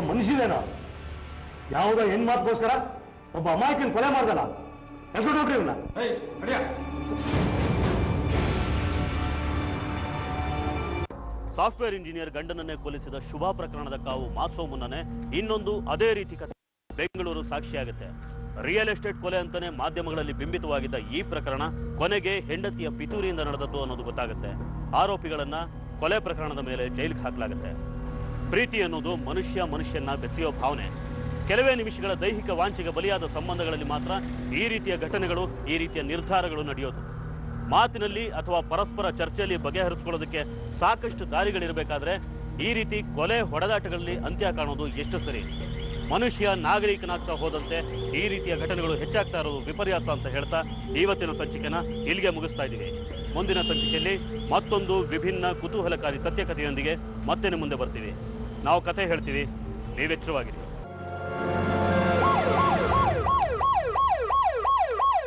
ಮನುಷ್ಯನೇನೋ ಯಾವುದೋ ಹೆಣ್ಮಾತ್ಗೋಸ್ಕರ ಒಬ್ಬ ಅಮಾಯಕನ ಕೊಲೆ ಮಾಡ್ದಲ್ಲ ಎಲ್ಕೊಂಡು ಹೋಗ್ರಿ ಇವನ್ನ. ಸಾಫ್ಟ್ವೇರ್ ಇಂಜಿನಿಯರ್ ಗಂಡನನ್ನೇ ಕೊಲಿಸಿದ ಶುಭಾ ಪ್ರಕರಣದ ಕಾವು ಮಾಸೋ ಮುನ್ನನೇ ಇನ್ನೊಂದು ಅದೇ ರೀತಿ ಕಥೆ ಬೆಂಗಳೂರು ಸಾಕ್ಷಿಯಾಗುತ್ತೆ. ರಿಯಲ್ ಎಸ್ಟೇಟ್ ಕೊಲೆ ಅಂತಾನೆ ಮಾಧ್ಯಮಗಳಲ್ಲಿ ಬಿಂಬಿತವಾಗಿದ್ದ ಈ ಪ್ರಕರಣ ಕೊನೆಗೆ ಹೆಂಡತಿಯ ಪಿತೂರಿಯಿಂದ ನಡೆದದ್ದು ಅನ್ನೋದು ಗೊತ್ತಾಗುತ್ತೆ. ಆರೋಪಿಗಳನ್ನ ಕೊಲೆ ಪ್ರಕರಣದ ಮೇಲೆ ಜೈಲಿಗೆ ಹಾಕಲಾಗುತ್ತೆ. ಪ್ರೀತಿ ಅನ್ನೋದು ಮನುಷ್ಯನ್ನ ಬೆಸೆಯೋ ಭಾವನೆ. ಕೆಲವೇ ನಿಮಿಷಗಳ ದೈಹಿಕ ವಾಂಛೆಗೆ ಬಲಿಯಾದ ಸಂಬಂಧಗಳಲ್ಲಿ ಮಾತ್ರ ಈ ರೀತಿಯ ಘಟನೆಗಳು, ಈ ರೀತಿಯ ನಿರ್ಧಾರಗಳು ನಡೆಯೋದು. ಮಾತಿನಲ್ಲಿ ಅಥವಾ ಪರಸ್ಪರ ಚರ್ಚೆಯಲ್ಲಿ ಬಗೆಹರಿಸಿಕೊಳ್ಳೋದಕ್ಕೆ ಸಾಕಷ್ಟು ದಾರಿಗಳಿರಬೇಕಾದ್ರೆ ಈ ರೀತಿ ಕೊಲೆ ಹೊಡೆದಾಟಗಳಲ್ಲಿ ಅಂತ್ಯ ಕಾಣೋದು ಎಷ್ಟು ಸರಿ? ಮನುಷ್ಯ ನಾಗರಿಕನಾಗ್ತಾ ಹೋದಂತೆ ಈ ರೀತಿಯ ಘಟನೆಗಳು ಹೆಚ್ಚಾಗ್ತಾ ಇರೋದು ವಿಪರ್ಯಾಸ ಅಂತ ಹೇಳ್ತಾ ಇವತ್ತಿನ ಸಂಚಿಕೆನ ಇಲ್ಲಿಗೆ ಮುಗಿಸ್ತಾ ಇದ್ದೀವಿ. ಮುಂದಿನ ಸಂಚಿಕೆಯಲ್ಲಿ ಮತ್ತೊಂದು ವಿಭಿನ್ನ ಕುತೂಹಲಕಾರಿ ಸತ್ಯಕಥೆಯೊಂದಿಗೆ ಮತ್ತೆ ನಿಮ್ಮ ಮುಂದೆ ಬರ್ತೀವಿ. ನಾವು ಕಥೆ ಹೇಳ್ತೀವಿ, ನೀವೆಚ್ಚರವಾಗಿರಿ.